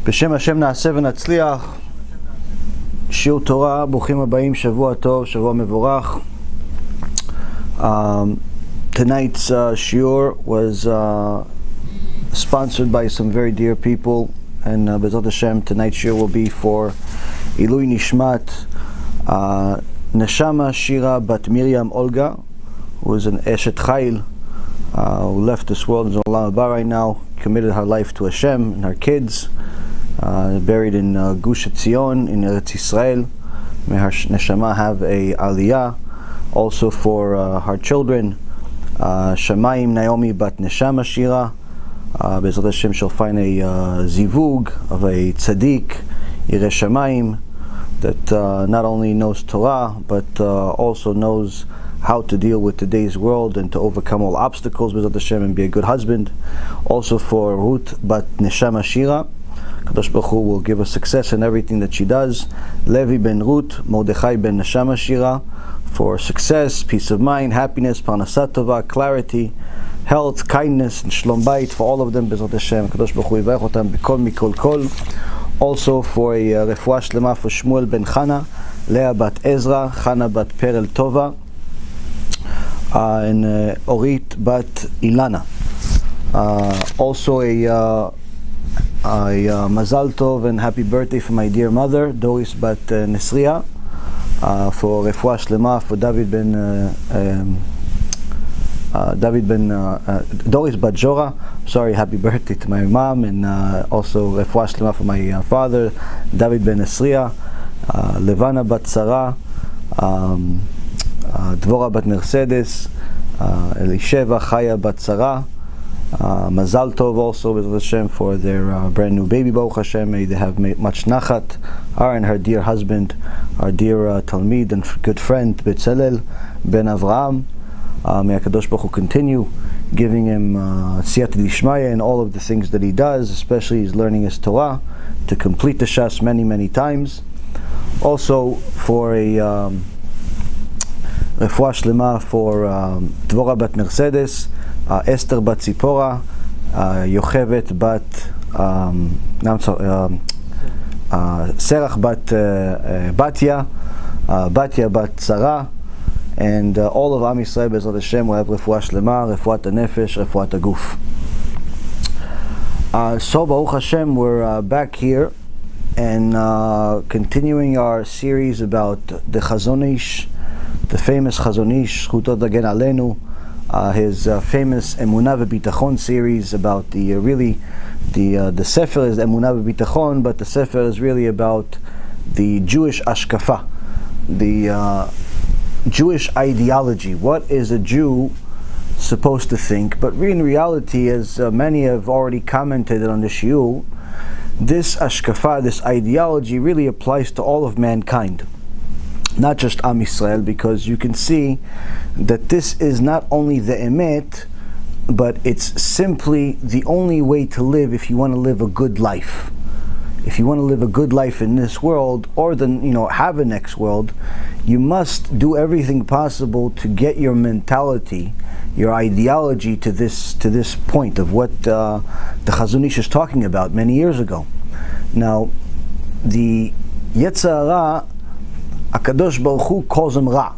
בשם השם נעשה ונצליח. שיעור תורה, ברוכים הבאים, שבוע טוב, שבוע מבורך. Tonight's shiur was sponsored by some very dear people, and BeEzrat HaShem, tonight's shiur will be for Ilui Nishmat Neshama Shira Bat Miriam Olga, who is an Eshet Chayil, who left this world in Olam Haba right now, committed her life to HaShem and her kids, buried in Gush Etzion in Eretz Yisrael. May her neshama have a aliyah. Also for her children, Shamayim Naomi Bat Neshama Shira. BeEzrat HaShem shall find a zivug of a tzaddik, Yireh Shamayim, that not only knows Torah but also knows how to deal with today's world and to overcome all obstacles, BeEzrat HaShem, and be a good husband. Also for Ruth Bat Neshama Shira, Kadosh Baruch Hu will give her success in everything that she does. Levi ben Ruth, Mordechai ben Neshama Shira, for success, peace of mind, happiness, parnasat tova, clarity, health, kindness, and shlom bayit for all of them. BeEzrat HaShem, Kadosh Baruch Hu yivarech otam b'kol mikol kol. Also for a refuah shlema for Shmuel ben Chana, Leah bat Ezra, Chana bat Perel Tova, and Orit bat Ilana. Also a mazal tov and happy birthday for my dear mother, Doris bat Nesria, for refuah shlema for Doris bat Jora. Sorry, happy birthday to my mom, and also refuah shlema for my father, David ben Nesria, Levana bat Sarah, Dvora bat Mercedes, Elisheva Chaya bat Sarah. Mazal Tov also with HaShem for their brand new baby, Baruch HaShem. May they have much nachat. Her and her dear husband, our dear Talmid and good friend Betzalel ben Avraham. May HaKadosh Baruch Hu continue giving him siyata d'ishmaya in all of the things that he does, especially he's learning his Torah to complete the Shas many times. Also for a refuah shlema for Dvora bat Mercedes, Esther bat Zipora, Yochevet bat Serach bat Batya, Batya bat Sarah, and all of Am Yisrael BeEzrat HaShem will have refuah shlema, refuat hanefesh, refuat haguf. So Baruch HaShem, we're back here and continuing our series about the Chazon Ish, the famous Chazon Ish, Zchuto Tagen Aleinu. His famous Emunah V'Bitachon series about the Sefer is Emunah V'Bitachon, but the Sefer is really about the Jewish HaShkafa, the Jewish ideology. What is a Jew supposed to think? But in reality, as many have already commented on the shiur, this HaShkafa, this ideology, really applies to all of mankind, not just Am Yisrael, because you can see that this is not only the emet, but it's simply the only way to live if you want to live a good life. If you want to live a good life in this world, or then have a next world, you must do everything possible to get your mentality, your ideology to this point of what the Chazon Ish is talking about many years ago. Now, the Yetzer Hara, HaKadosh Baruch Hu calls him Ra.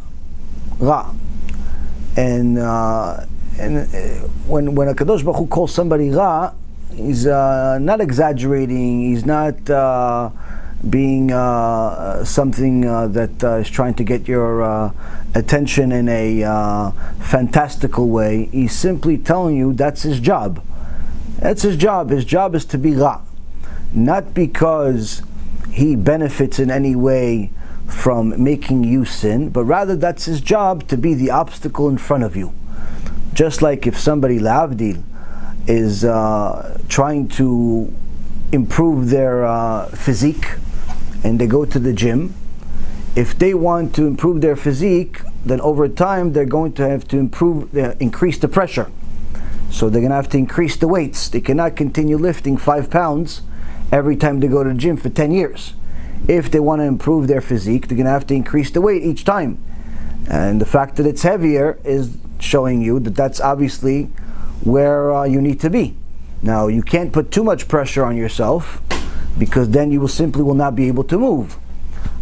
And when HaKadosh Baruch Hu calls somebody Ra, he's not exaggerating, he's not being something that is trying to get your attention in a fantastical way. He's simply telling you that's his job. That's his job. His job is to be Ra. Not because he benefits in any way from making you sin, but rather that's his job to be the obstacle in front of you. Just like if somebody, la'avdil, is trying to improve their physique and they go to the gym, if they want to improve their physique, then over time they're going to have to increase the pressure. So they're going to have to increase the weights. They cannot continue lifting 5 pounds every time they go to the gym for 10 years. If they want to improve their physique, they're going to have to increase the weight each time. And the fact that it's heavier is showing you that that's obviously where you need to be. Now, you can't put too much pressure on yourself, because then you will not be able to move.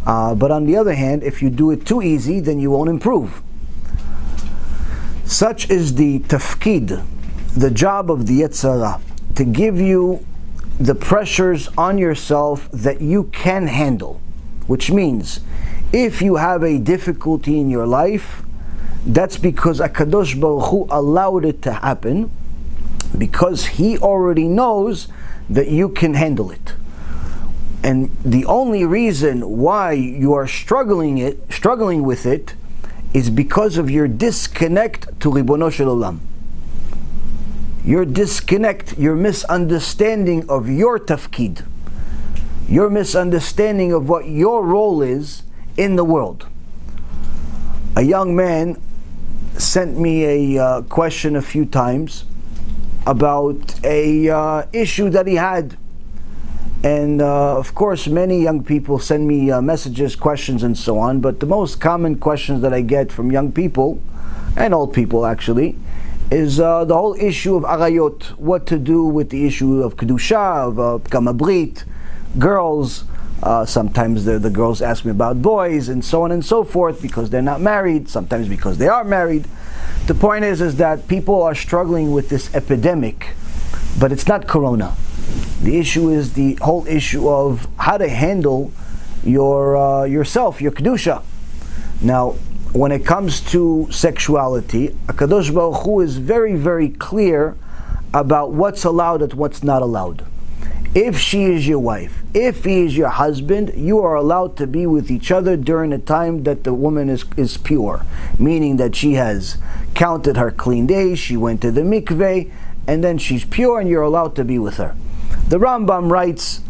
But on the other hand, if you do it too easy, then you won't improve. Such is the tafkid, the job of the Yetzer Hara, to give you the pressures on yourself that you can handle. Which means, if you have a difficulty in your life, that's because HaKadosh Baruch Hu allowed it to happen, because He already knows that you can handle it. And the only reason why you are struggling with it is because of your disconnect to Ribono Shel Olam. Your disconnect, your misunderstanding of your tafkid, your misunderstanding of what your role is in the world. A young man sent me a question a few times about a issue that he had. And of course, many young people send me messages, questions, and so on. But the most common questions that I get from young people, and old people actually, is the whole issue of arayot. What to do with the issue of kedusha, of kama brit, girls. Sometimes the girls ask me about boys, and so on and so forth, because they're not married. Sometimes because they are married. The point is that people are struggling with this epidemic, but it's not corona. The issue is the whole issue of how to handle yourself, your kedusha. Now, when it comes to sexuality, HaKadosh Baruch Hu is very, very clear about what's allowed and what's not allowed. If she is your wife, if he is your husband, you are allowed to be with each other during the time that the woman is pure, meaning that she has counted her clean days, she went to the mikveh, and then she's pure, and you're allowed to be with her. The Rambam writes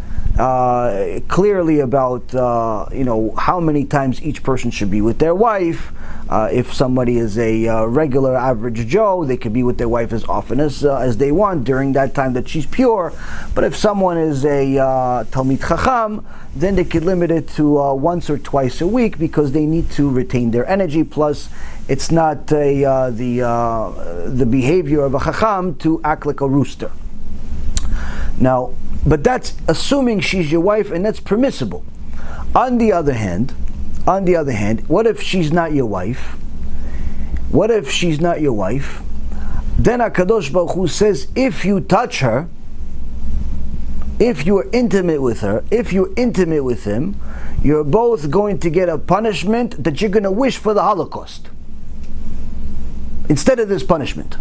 clearly about how many times each person should be with their wife. If somebody is a regular average Joe, they could be with their wife as often as they want during that time that she's pure. But if someone is a Talmid Chacham, then they could limit it to once or twice a week, because they need to retain their energy. Plus, it's not the behavior of a Chacham to act like a rooster. Now, but that's assuming she's your wife, and that's permissible. On the other hand, what if she's not your wife? What if she's not your wife? Then HaKadosh Baruch Hu says, if you touch her, if you are intimate with her, if you're intimate with him, you're both going to get a punishment that you're going to wish for the Holocaust instead of this punishment.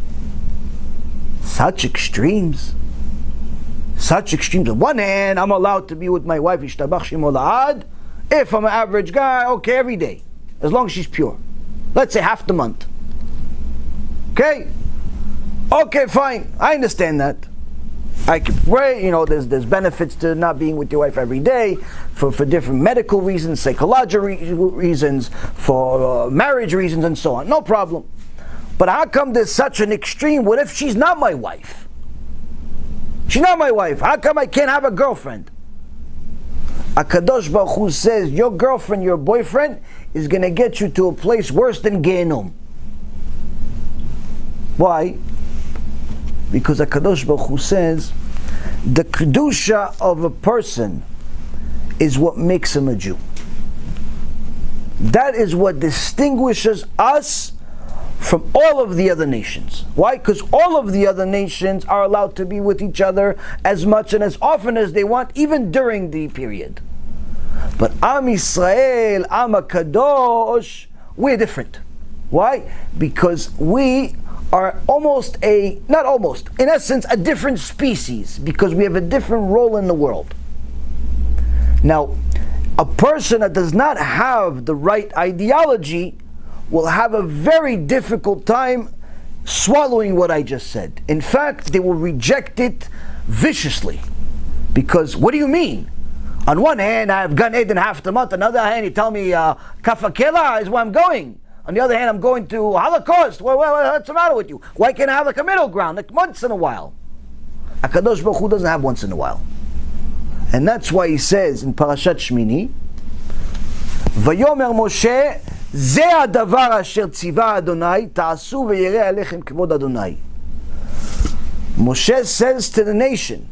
Such extremes. Such extremes. On one hand, I'm allowed to be with my wife, Ishtabach Shemo La'ad. If I'm an average guy, okay, every day, as long as she's pure. Let's say half the month. Okay? Okay, fine. I understand that. I can pray, there's benefits to not being with your wife every day for different medical reasons, psychological reasons, for marriage reasons, and so on. No problem. But how come there's such an extreme? What if she's not my wife? She's not my wife. How come I can't have a girlfriend? HaKadosh Baruch Hu says your girlfriend, your boyfriend, is going to get you to a place worse than Gehinnom. Why? Because HaKadosh Baruch Hu says the kedusha of a person is what makes him a Jew. That is what distinguishes us from all of the other nations. Why? Because all of the other nations are allowed to be with each other as much and as often as they want, even during the period. But Am Yisrael, Am HaKadosh, we're different. Why? Because we are in essence, a different species, because we have a different role in the world. Now, a person that does not have the right ideology will have a very difficult time swallowing what I just said. In fact, they will reject it viciously. Because, what do you mean? On one hand, I have Gan Eden half the month. On the other hand, you tell me Kafakela is where I'm going. On the other hand, I'm going to Holocaust. What's the matter with you? Why can't I have like a middle ground, like once in a while? HaKadosh Baruch Hu doesn't have once in a while. And that's why he says in Parashat Shmini, Vayomer Moshe, Ze hadavar asher tziva Adonai, ta'asu v'yireh alechem kevod Adonai. Moshe says to the nation,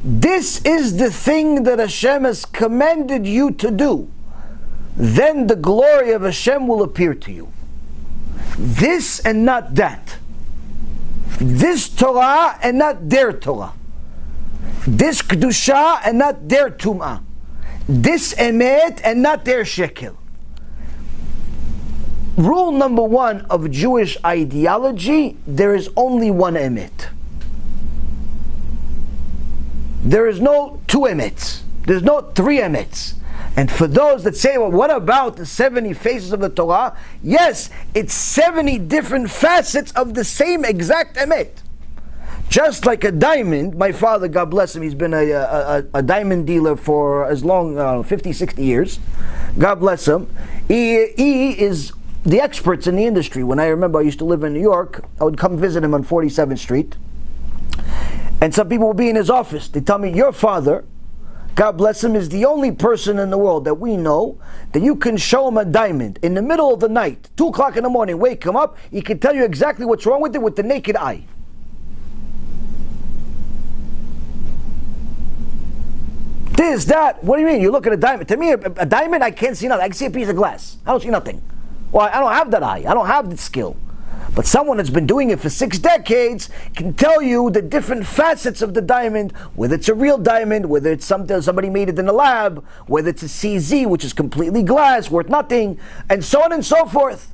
this is the thing that Hashem has commanded you to do, then the glory of Hashem will appear to you. This and not that. This Torah and not their Torah. This Kedusha and not their Tum'ah. This Emet and not their Shekel. Rule number one of Jewish ideology, there is only one Emet. There is no two Emets. There's no three Emets. And for those that say, well, what about the 70 faces of the Torah? Yes, it's 70 different facets of the same exact Emet. Just like a diamond, my father, God bless him, he's been a diamond dealer for as long, 50, 60 years. God bless him. He is the experts in the industry. When I remember I used to live in New York, I would come visit him on 47th Street. And some people would be in his office. They tell me, your father, God bless him, is the only person in the world that we know that you can show him a diamond in the middle of the night, 2 o'clock in the morning, wake him up, he can tell you exactly what's wrong with it with the naked eye. This, that, what do you mean? You look at a diamond. To me, a diamond, I can't see nothing. I can see a piece of glass. I don't see nothing. Well, I don't have that eye. I don't have the skill. But someone that's been doing it for 6 decades can tell you the different facets of the diamond, whether it's a real diamond, whether it's something somebody made it in a lab, whether it's a CZ, which is completely glass, worth nothing, and so on and so forth.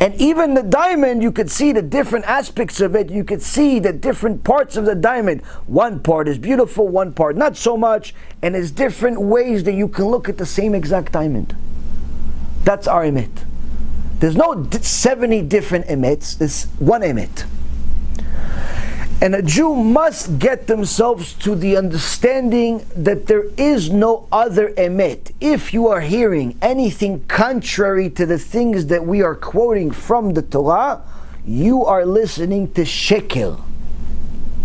And even the diamond, you could see the different aspects of it. You could see the different parts of the diamond. One part is beautiful, one part not so much, and there's different ways that you can look at the same exact diamond. That's our emet. There's no 70 different emets, there's one emet. And a Jew must get themselves to the understanding that there is no other emet. If you are hearing anything contrary to the things that we are quoting from the Torah, you are listening to shekel,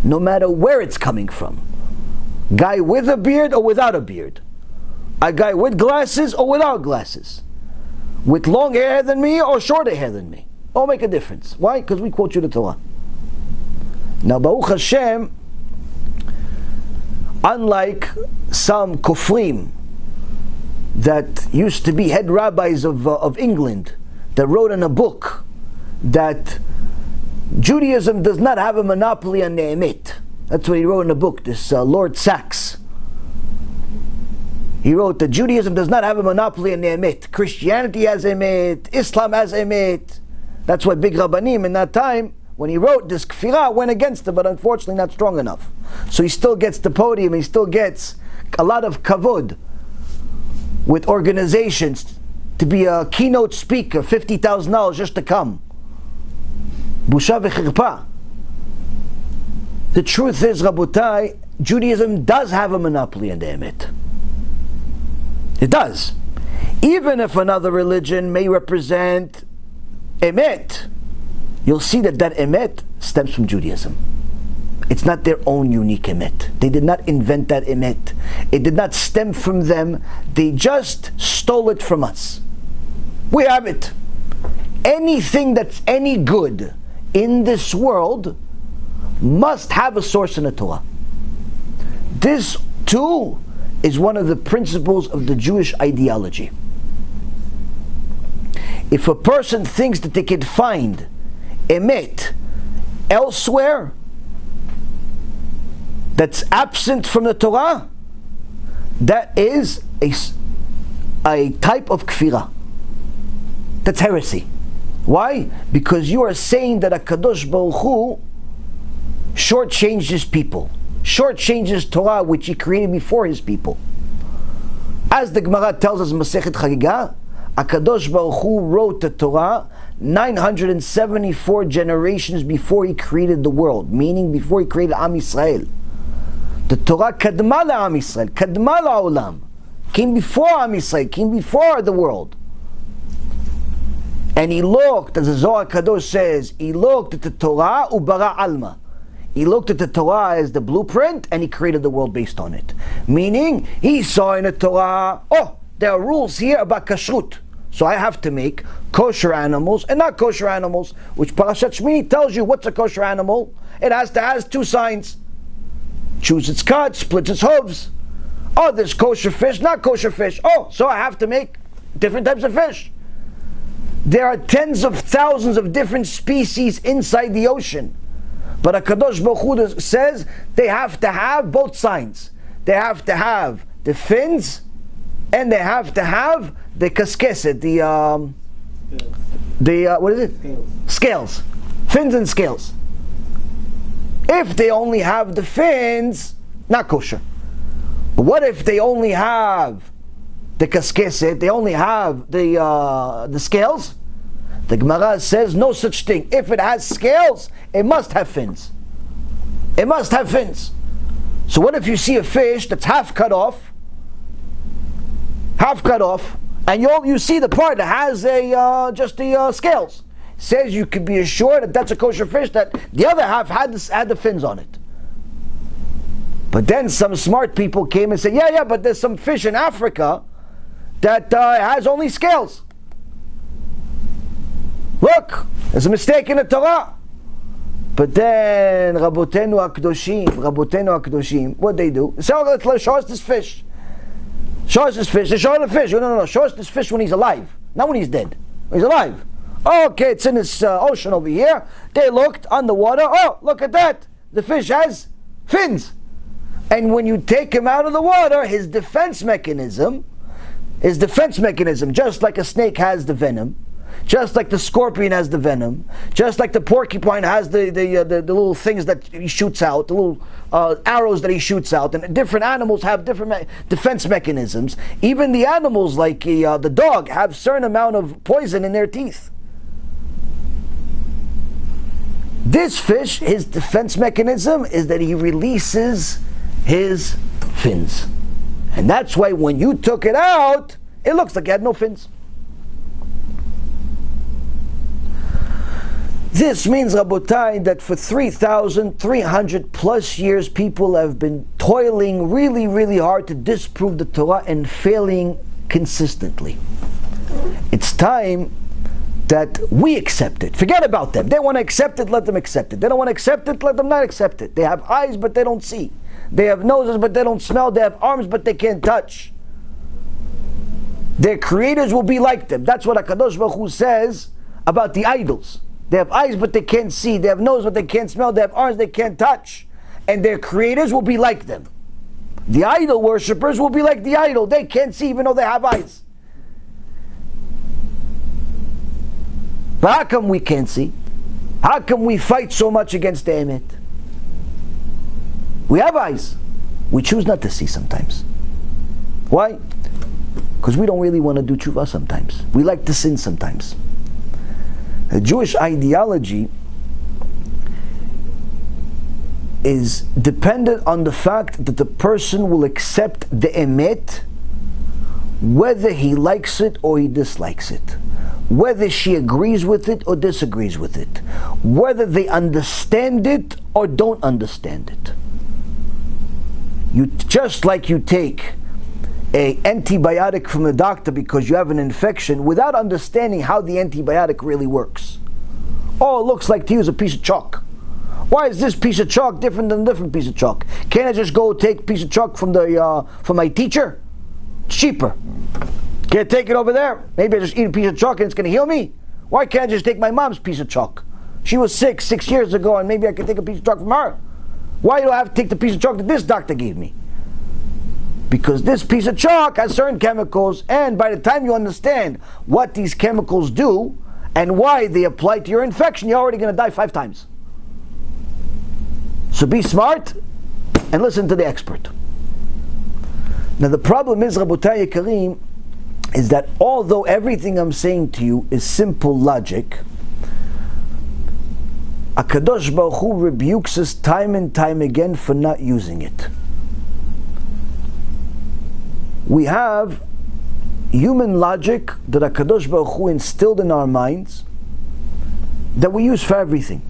no matter where it's coming from. Guy with a beard or without a beard. A guy with glasses or without glasses. With long hair than me or shorter hair than me. All make a difference. Why? Because we quote you the Torah. Now, Baruch Hashem, unlike some kofrim that used to be head rabbis of England, that wrote in a book that Judaism does not have a monopoly on the emet. That's what he wrote in a book, this Lord Sachs. He wrote that Judaism does not have a monopoly on the emet. Christianity has emet, Islam has emet. That's why big rabbanim in that time, when he wrote this kfirah, went against it, but unfortunately not strong enough. So he still gets the podium, he still gets a lot of kavod with organizations to be a keynote speaker, $50,000 just to come. Busha v'chirpa. The truth is, Rabotai, Judaism does have a monopoly on the emet. It does. Even if another religion may represent emet, you'll see that that emet stems from Judaism. It's not their own unique emet. They did not invent that emet. It did not stem from them. They just stole it from us. We have it. Anything that's any good in this world must have a source in the Torah. This too is one of the principles of the Jewish ideology. If a person thinks that they can find emet elsewhere that's absent from the Torah, that is a type of kfirah. That's heresy. Why? Because you are saying that HaKadosh Baruch Hu shortchanged his people, shortchanges Torah which he created before his people. As the Gemara tells us in Masechet Chagigah, HaKadosh Baruch Hu wrote the Torah 974 generations before he created the world, meaning before he created Am Yisrael. The Torah kadma la Am Yisrael, kadma la olam, came before Am Yisrael, came before the world. And he looked, as the Zohar Kadosh says, he looked at the Torah ubara alma. He looked at the Torah as the blueprint and he created the world based on it. Meaning, he saw in the Torah, oh, there are rules here about kashrut. So I have to make kosher animals and not kosher animals, which Parashat Shmini tells you what's a kosher animal. It has 2 signs. chews its cud, splits its hooves. Oh, there's kosher fish, not kosher fish. Oh, so I have to make different types of fish. There are tens of thousands of different species inside the ocean. But HaKadosh Baruch Hu says they have to have both signs. They have to have the fins, and they have to have the kaskeset, what is it? Scales. Fins and scales. If they only have the fins, not kosher. But what if they only have the kaskeset, they only have the scales? The Gemara says no such thing. If it has scales, it must have fins. It must have fins. So what if you see a fish that's half cut off, and you see the part that has just the scales? Says you can be assured that that's a kosher fish, that the other half had the fins on it. But then some smart people came and said, yeah, but there's some fish in Africa that has only scales. Look, there's a mistake in the Torah. But then Rabotenu HaKadoshim, what they do? They say, oh, show us this fish. Show us this fish. They show the fish. No. Show us this fish when he's alive, not when he's dead. When he's alive. Okay, it's in this ocean over here. They looked underwater. Oh, look at that. The fish has fins. And when you take him out of the water, his defense mechanism, just like a snake has the venom, just like the scorpion has the venom, just like the porcupine has the little things that he shoots out, the little arrows that he shoots out, and different animals have different defense mechanisms. Even the animals, like the dog, have certain amount of poison in their teeth. This fish, his defense mechanism is that he releases his fins. And that's why when you took it out, it looks like it had no fins. This means, Rabotai, that for 3,300 plus years, people have been toiling really, really hard to disprove the Torah and failing consistently. It's time that we accept it. Forget about them. They want to accept it, let them accept it. They don't want to accept it, let them not accept it. They have eyes, but they don't see. They have noses, but they don't smell. They have arms, but they can't touch. Their creators will be like them. That's what HaKadosh Baruch Hu says about the idols. They have eyes, but they can't see. They have noses, but they can't smell. They have arms, they can't touch. And their creators will be like them. The idol worshippers will be like the idol. They can't see even though they have eyes. But how come we can't see? How come we fight so much against the Emet? We have eyes. We choose not to see sometimes. Why? Because we don't really want to do tshuva sometimes. We like to sin sometimes. The Jewish ideology is dependent on the fact that the person will accept the emet whether he likes it or he dislikes it, whether she agrees with it or disagrees with it, whether they understand it or don't understand it. You just like you take an antibiotic from the doctor because you have an infection without understanding how the antibiotic really works. Oh, it looks like to use a piece of chalk. Why is this piece of chalk different than a different piece of chalk? Can't I just go take a piece of chalk from my teacher? It's cheaper. Can't take it over there. Maybe I just eat a piece of chalk and it's going to heal me. Why can't I just take my mom's piece of chalk? She was sick 6 years ago and maybe I can take a piece of chalk from her. Why do I have to take the piece of chalk that this doctor gave me? Because this piece of chalk has certain chemicals, and by the time you understand what these chemicals do and why they apply to your infection, you're already going to die 5 times. So be smart and listen to the expert. Now the problem is, Rabotai Yekarim, is that although everything I'm saying to you is simple logic, HaKadosh Baruch Hu rebukes us time and time again for not using it. We have human logic that HaKadosh Baruch Hu instilled in our minds that we use for everything.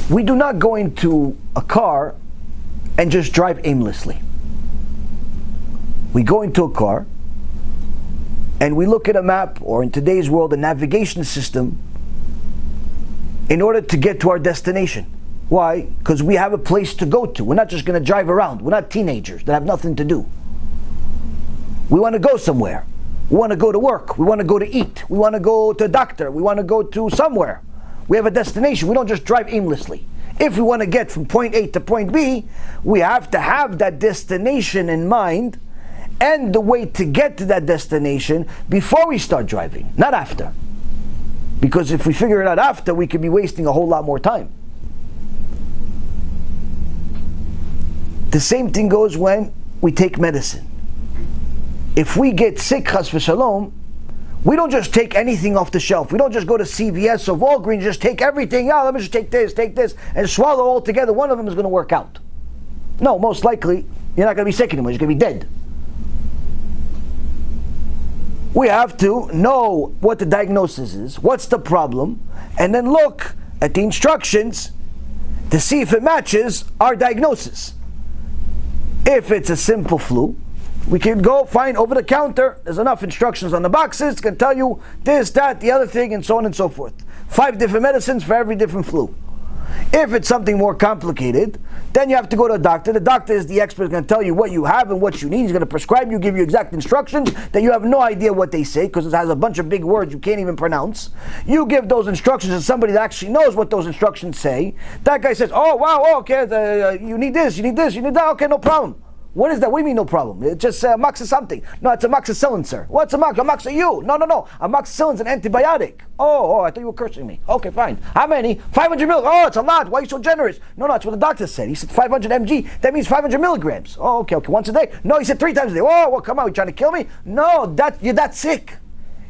We do not go into a car and just drive aimlessly. We go into a car and we look at a map, or in today's world a navigation system, in order to get to our destination. Why? Because we have a place to go to. We're not just going to drive around. We're not teenagers that have nothing to do. We want to go somewhere. We want to go to work. We want to go to eat. We want to go to a doctor. We want to go to somewhere. We have a destination. We don't just drive aimlessly. If we want to get from point A to point B, we have to have that destination in mind and the way to get to that destination before we start driving, not after. Because if we figure it out after, we could be wasting a whole lot more time. The same thing goes when we take medicine. If we get sick, chas v'shalom, we don't just take anything off the shelf. We don't just go to CVS or Walgreens, just take everything. Let me just take this, and swallow all together. One of them is going to work out. No, most likely, you're not going to be sick anymore. You're going to be dead. We have to know what the diagnosis is, what's the problem, and then look at the instructions to see if it matches our diagnosis. If it's a simple flu, we can go find over the counter. There's enough instructions on the boxes. It can tell you this, that, the other thing, and so on and so forth. 5 different medicines for every different flu. If it's something more complicated, then you have to go to a doctor. The doctor is the expert, going to tell you what you have and what you need. He's going to prescribe you, give you exact instructions that you have no idea what they say because it has a bunch of big words you can't even pronounce. You give those instructions to somebody that actually knows what those instructions say. That guy says, oh wow, okay, you need this, you need that, okay, no problem. What is that? What do you mean no problem? It's just amoxicillin something. No, it's amoxicillin, sir. What's amoxicillin? You? No. Amoxicillin's an antibiotic. Oh, I thought you were cursing me. Okay, fine. How many? 500 milligrams. Oh, it's a lot. Why are you so generous? No, that's what the doctor said. He said 500 mg. That means 500 milligrams. Oh, okay. Once a day? No, he said 3 times a day. Oh, well, come on. You trying to kill me? No, you're that sick.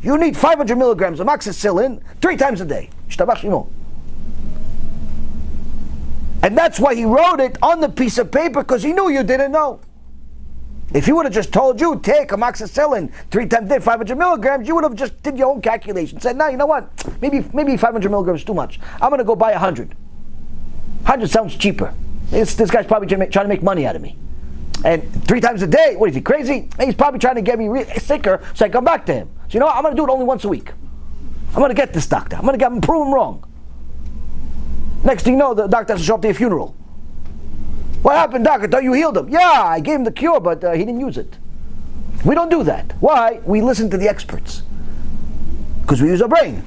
You need 500 milligrams of amoxicillin 3 times a day. And that's why he wrote it on the piece of paper, because he knew you didn't know. If he would have just told you, take amoxicillin 3 times a day, 500 milligrams, you would have just did your own calculation. Said, no, you know what? Maybe 500 milligrams is too much. I'm going to go buy 100. 100 sounds cheaper. This guy's probably trying to make money out of me. And 3 times a day, what is he, crazy? He's probably trying to get me sicker so I come back to him. So you know what? I'm going to do it only once a week. I'm going to get this doctor. I'm going to prove him wrong. Next thing you know, the doctor has to show up to your funeral. What happened, doc? I thought you healed him. Yeah, I gave him the cure, but he didn't use it. We don't do that. Why? We listen to the experts. Because we use our brain.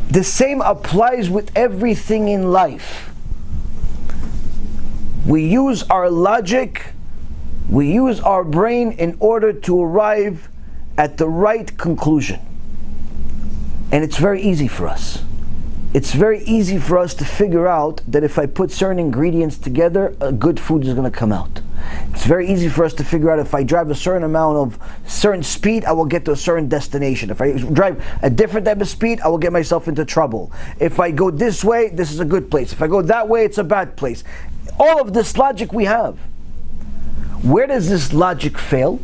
The same applies with everything in life. We use our logic, we use our brain in order to arrive at the right conclusion. And it's very easy for us. It's very easy for us to figure out that if I put certain ingredients together, a good food is going to come out. It's very easy for us to figure out if I drive a certain amount of certain speed, I will get to a certain destination. If I drive a different type of speed, I will get myself into trouble. If I go this way, this is a good place. If I go that way, it's a bad place. All of this logic we have. Where does this logic fail?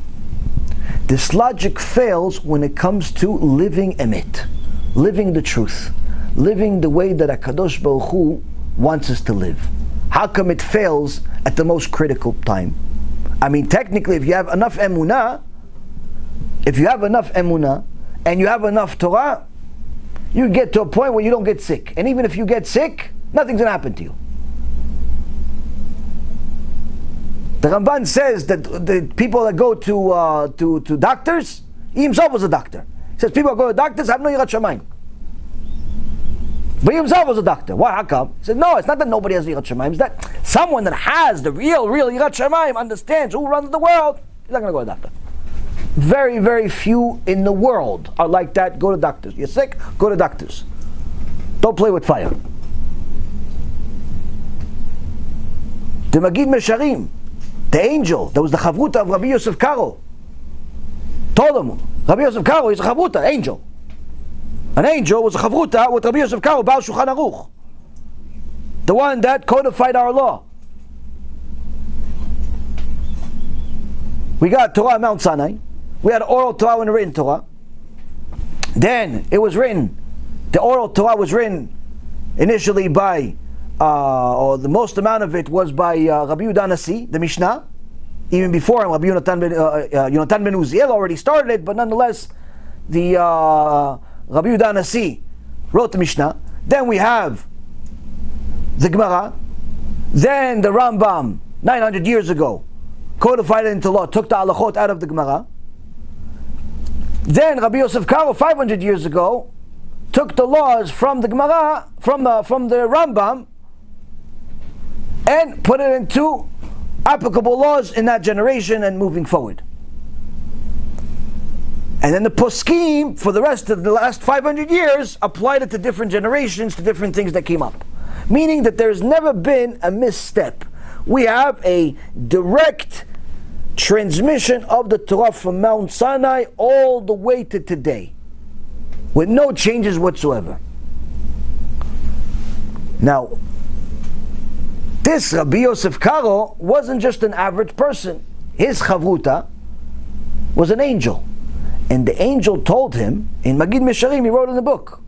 This logic fails when it comes to living emet, living the truth. Living the way that HaKadosh Baruch Hu wants us to live. How come it fails at the most critical time? I mean, technically, if you have enough emunah, and you have enough Torah, you get to a point where you don't get sick. And even if you get sick, nothing's going to happen to you. The Rambam says that the people that go to doctors, he himself was a doctor. He says people that go to doctors have no yirat shamayim. But he himself was a doctor. Why? How come? He said, no, it's not that nobody has yirat shamayim. It's that someone that has the real yirat shamayim understands who runs the world. He's not going to go to a doctor. Very, very few in the world are like that. Go to doctors. You're sick? Go to doctors. Don't play with fire. The Magid Mesharim, the angel that was the chavruta of Rabbi Yosef Karo, told him, Rabbi Yosef Karo is a chavruta, angel. An angel was a chavruta with Rabbi Yosef Karo, Baal Shulchan Aruch, the one that codified our law. We got Torah at Mount Sinai. We had oral Torah and written Torah. Then it was written, the oral Torah was written initially by, or the most amount of it was by Rabbi Yehuda Nasi, the Mishnah. Even before him, Rabbi Yonatan ben Uziel already started it, but nonetheless, the Rabbi Yehuda Nasi wrote the Mishnah. Then we have the Gemara. Then the Rambam, 900 years ago, codified it into law, took the halachot out of the Gemara. Then Rabbi Yosef Karo, 500 years ago, took the laws from the Gemara, from the Rambam, and put it into applicable laws in that generation and moving forward. And then the poskim, for the rest of the last 500 years, applied it to different generations, to different things that came up. Meaning that there's never been a misstep. We have a direct transmission of the Torah from Mount Sinai all the way to today, with no changes whatsoever. Now, this Rabbi Yosef Karo wasn't just an average person. His chavruta was an angel. And the angel told him, in Magid Mesharim, he wrote in the book,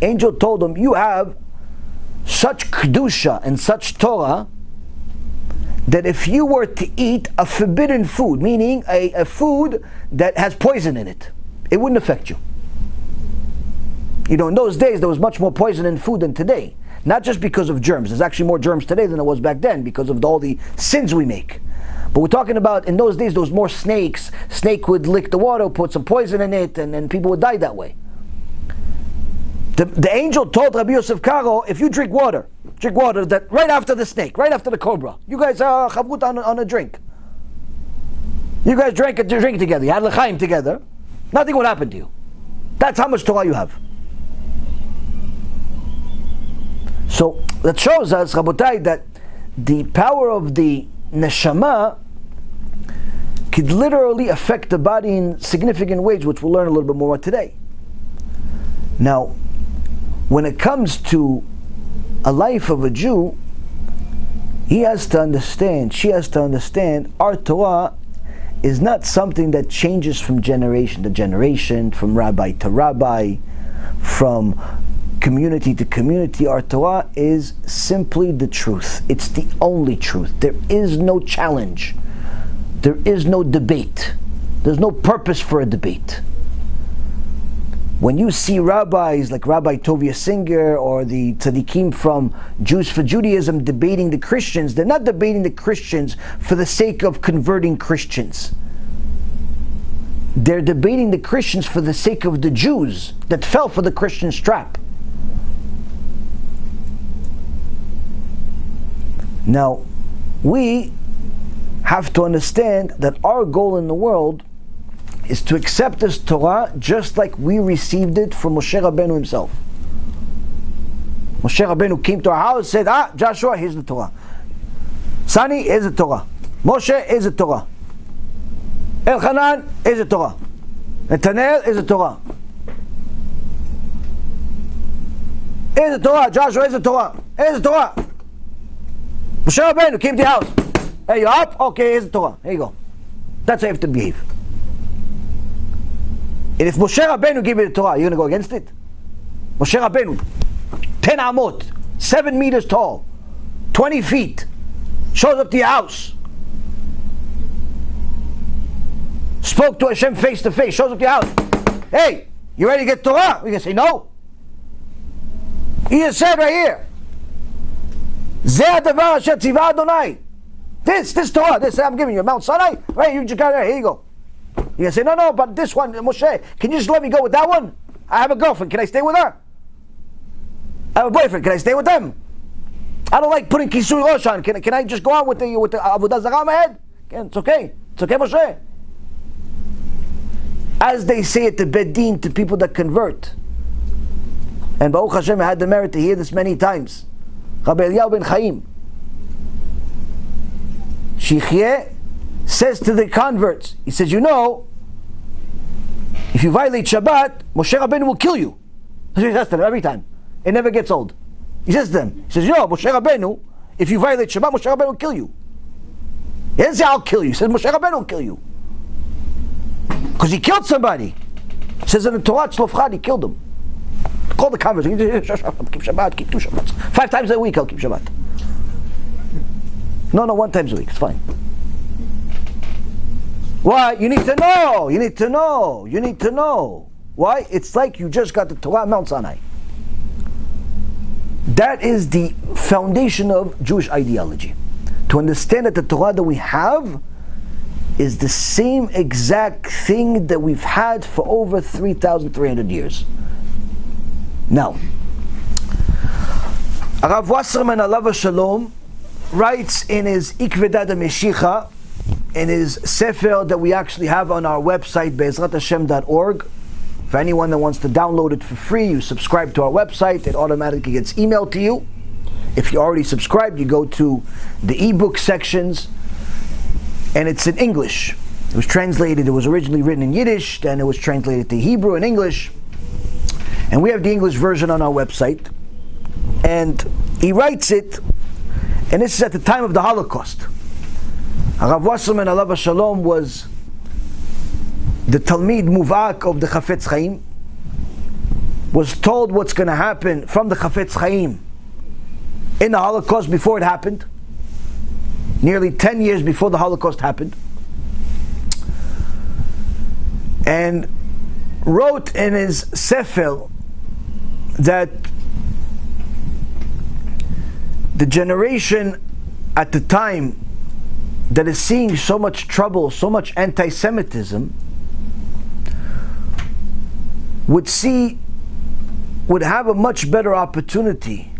angel told him, you have such kedusha and such Torah that if you were to eat a forbidden food, meaning a food that has poison in it, it wouldn't affect you. You know, in those days there was much more poison in food than today. Not just because of germs. There's actually more germs today than there was back then because of all the sins we make. But we're talking about, in those days, there was more snakes. Snake would lick the water, put some poison in it, and people would die that way. The angel told Rabbi Yosef Karo, if you drink water that right after the snake, right after the cobra, you guys are chavut on a drink. You guys drank a drink together, you had l'chaim together, nothing would happen to you. That's how much Torah you have. So that shows us, Rabotai, that the power of the neshama could literally affect the body in significant ways, which we'll learn a little bit more about today. Now, when it comes to a life of a Jew, he has to understand, she has to understand, our Torah is not something that changes from generation to generation, from rabbi to rabbi, from community to community. Our Torah is simply the truth. It's the only truth. There is no challenge. There is no debate. There's no purpose for a debate. When you see rabbis like Rabbi Tovia Singer or the tzaddikim from Jews for Judaism debating the Christians, they're not debating the Christians for the sake of converting Christians. They're debating the Christians for the sake of the Jews that fell for the Christian's trap. Now, we have to understand that our goal in the world is to accept this Torah just like we received it from Moshe Rabbeinu himself. Moshe Rabbeinu came to our house and said, Joshua, here's the Torah. Sani, here's the Torah. Moshe, here's the Torah. Elchanan, here's the Torah. Netanel, here's the Torah. Here's the Torah. Joshua, here's the Torah. Here's the Torah. Moshe Rabbeinu came to the house. Hey, you up? Okay, here's the Torah. Here you go. That's how you have to behave. And if Moshe Rabbeinu gave you the Torah, you're going to go against it? Moshe Rabbeinu, 10 amot, 7 meters tall, 20 feet, shows up to your house, spoke to HaShem face to face, shows up to your house. Hey, you ready to get Torah? We can say no. He just said right here, Zeh hadavar asher tzivah Adonai. This Torah, this I'm giving you, Mount Sinai, right? You just got it, here you go. You can say, no, but this one, Moshe, can you just let me go with that one? I have a girlfriend, can I stay with her? I have a boyfriend, can I stay with them? I don't like putting kisui rosh on. Can I just go on with the avodah zarah on my head? It's okay, Moshe. As they say at the Bedin to people that convert, and Baruch Hashem, I had the merit to hear this many times. Rabbi Eliyahu ben Chaim, Shichyeh, says to the converts, he says, you know, if you violate Shabbat, Moshe Rabbeinu will kill you. He says to them every time. It never gets old. He says to them, he says, you know, Moshe Rabbeinu, if you violate Shabbat, Moshe Rabbeinu will kill you. He doesn't say, I'll kill you. He says, Moshe Rabbeinu will kill you. Because he killed somebody. He says in the Torah, Tzlofchad, he killed him. Call the converts, keep Shabbat, keep 2 Shabbats. 5 times a week I'll keep Shabbat. No, 1 time a week, it's fine. Why? You need to know. You need to know. You need to know. Why? It's like you just got the Torah at Mount Sinai. That is the foundation of Jewish ideology. To understand that the Torah that we have is the same exact thing that we've had for over 3,300 years. Now, Rav Wasserman Alav Shalom writes in his Ikvedat Meshicha, in his Sefer that we actually have on our website, BeEzratHashem.org. For anyone that wants to download it for free, you subscribe to our website, it automatically gets emailed to you. If you already subscribed, you go to the ebook sections, and it's in English. It was translated, it was originally written in Yiddish, then it was translated to Hebrew and English. And we have the English version on our website. And he writes it, and this is at the time of the Holocaust. Rav Wasserman Alav Shalom was the Talmid Muvak of the Chafetz Chaim, was told what's going to happen from the Chafetz Chaim in the Holocaust before it happened, nearly 10 years before the Holocaust happened, and wrote in his Sefer that the generation at the time that is seeing so much trouble, so much anti-Semitism, would have a much better opportunity,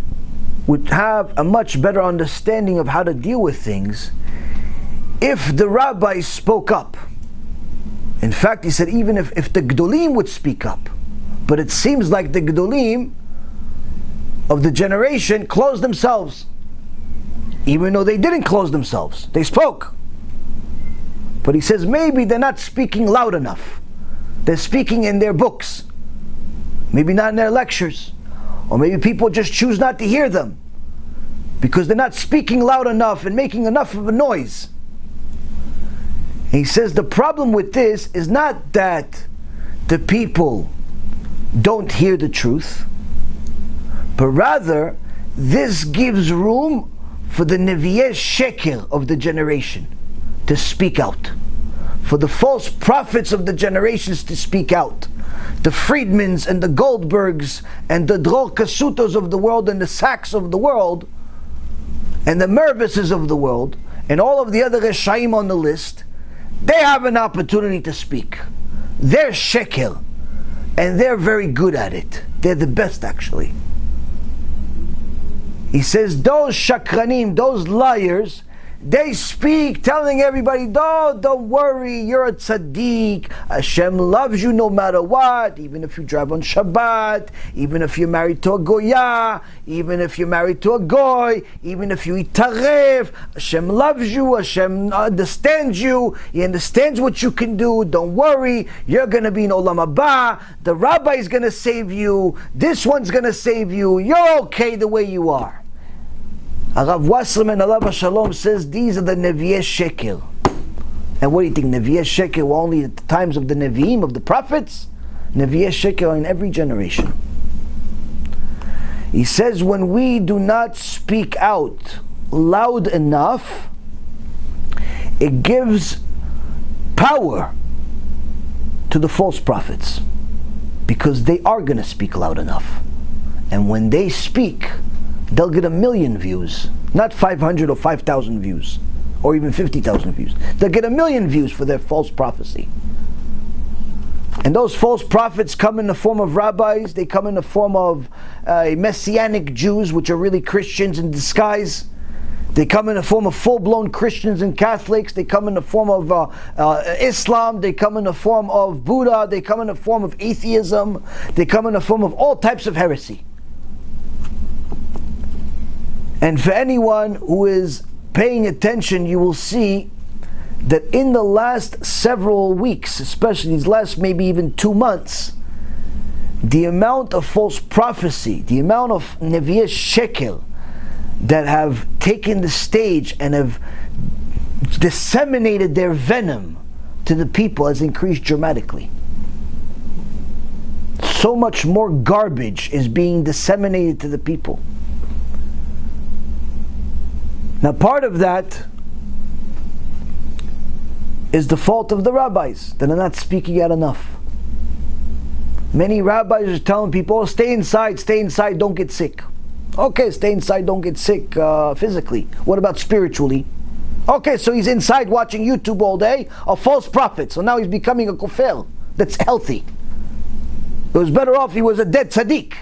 would have a much better understanding of how to deal with things if the rabbis spoke up. In fact, he said even if the Gdolim would speak up. But it seems like the Gdolim of the generation closed themselves. Even though they didn't close themselves, they spoke. But he says maybe they're not speaking loud enough. They're speaking in their books, maybe not in their lectures, or maybe people just choose not to hear them because they're not speaking loud enough and making enough of a noise. And he says the problem with this is not that the people don't hear the truth, but rather this gives room for the Nevi'eh Sheker of the generation to speak out, for the false prophets of the generations to speak out, the Friedmans and the Goldbergs and the Dror Kasutos of the world and the Sachs of the world and the Mervises of the world and all of the other Reshaim on the list. They have an opportunity to speak. They're Sheker, and they're very good at it. They're the best, actually. He says those shakranim, those liars, they speak telling everybody, oh, don't worry, you're a tzaddik, HaShem loves you no matter what, even if you drive on Shabbat, even if you're married to a goya, even if you're married to a goy, even if you eat taref, HaShem loves you, HaShem understands you, He understands what you can do, don't worry, you're going to be in Olam Haba, the rabbi is going to save you, this one's going to save you, you're okay the way you are. Rav Wasserman Alav Shalom says these are the Nevi'eh Sheker. And what do you think? Nevi'eh Sheker were only at the times of the Nevi'im, of the prophets? Nevi'eh Sheker are in every generation. He says when we do not speak out loud enough, it gives power to the false prophets, because they are going to speak loud enough. And when they speak, they'll get 1 million views, not 500 or 5,000 views, or even 50,000 views. They'll get 1 million views for their false prophecy. And those false prophets come in the form of rabbis, they come in the form of Messianic Jews, which are really Christians in disguise. They come in the form of full-blown Christians and Catholics, they come in the form of Islam, they come in the form of Buddha, they come in the form of atheism, they come in the form of all types of heresy. And for anyone who is paying attention, you will see that in the last several weeks, especially these last maybe even 2 months, the amount of false prophecy, the amount of Nevi'eh Sheker that have taken the stage and have disseminated their venom to the people has increased dramatically. So much more garbage is being disseminated to the people. Now, part of that is the fault of the rabbis, that are not speaking out enough. Many rabbis are telling people, oh, stay inside, don't get sick. Okay, stay inside, don't get sick physically. What about spiritually? Okay, so he's inside watching YouTube all day, a false prophet. So now he's becoming a kofel. That's healthy. It was better off he was a dead tzaddik.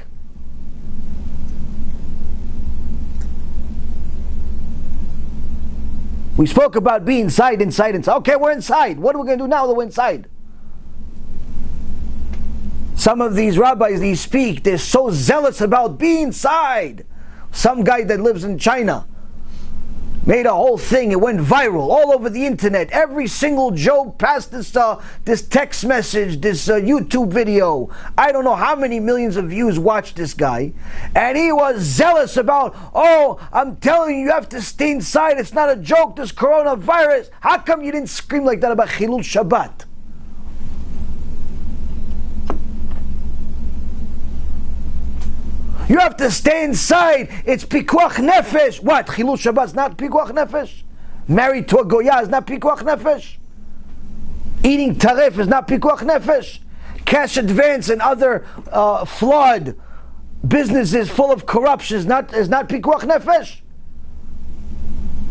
We spoke about being inside. Okay, we're inside. What are we going to do now that we're inside? Some of these rabbis, they speak, they're so zealous about being inside. Some guy that lives in China made a whole thing. It went viral all over the internet. Every single joke passed this text message, this YouTube video. I don't know how many millions of views watched this guy. And he was zealous about, oh, I'm telling you, you have to stay inside. It's not a joke, this coronavirus. How come you didn't scream like that about Chilul Shabbat? You have to stay inside. It's pikuach nefesh. What? Chilul Shabbat is not pikuach nefesh? Married to a goya is not pikuach nefesh? Eating tarif is not pikuach nefesh? Cash advance and other flawed businesses full of corruption is not pikuach nefesh?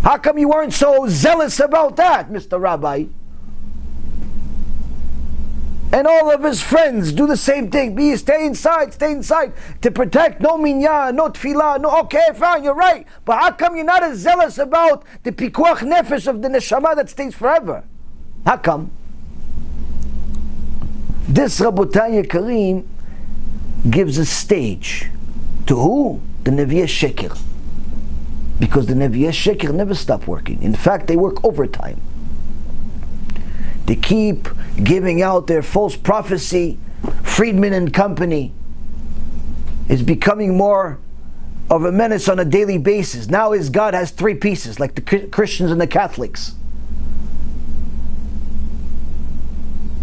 How come you weren't so zealous about that, Mr. Rabbi? And all of his friends do the same thing. Stay inside to protect. No minyan, no tefillah, no. Okay, fine, you're right. But how come you're not as zealous about the pikuach nefesh of the neshama that stays forever? How come? This Rabotai Yekarim gives a stage to who? The Nevi'eh Sheker. Because the Nevi'eh Sheker never stop working. In fact, they work overtime. They keep giving out their false prophecy. Friedman and company is becoming more of a menace on a daily basis. Now his God has three pieces, like the Christians and the Catholics.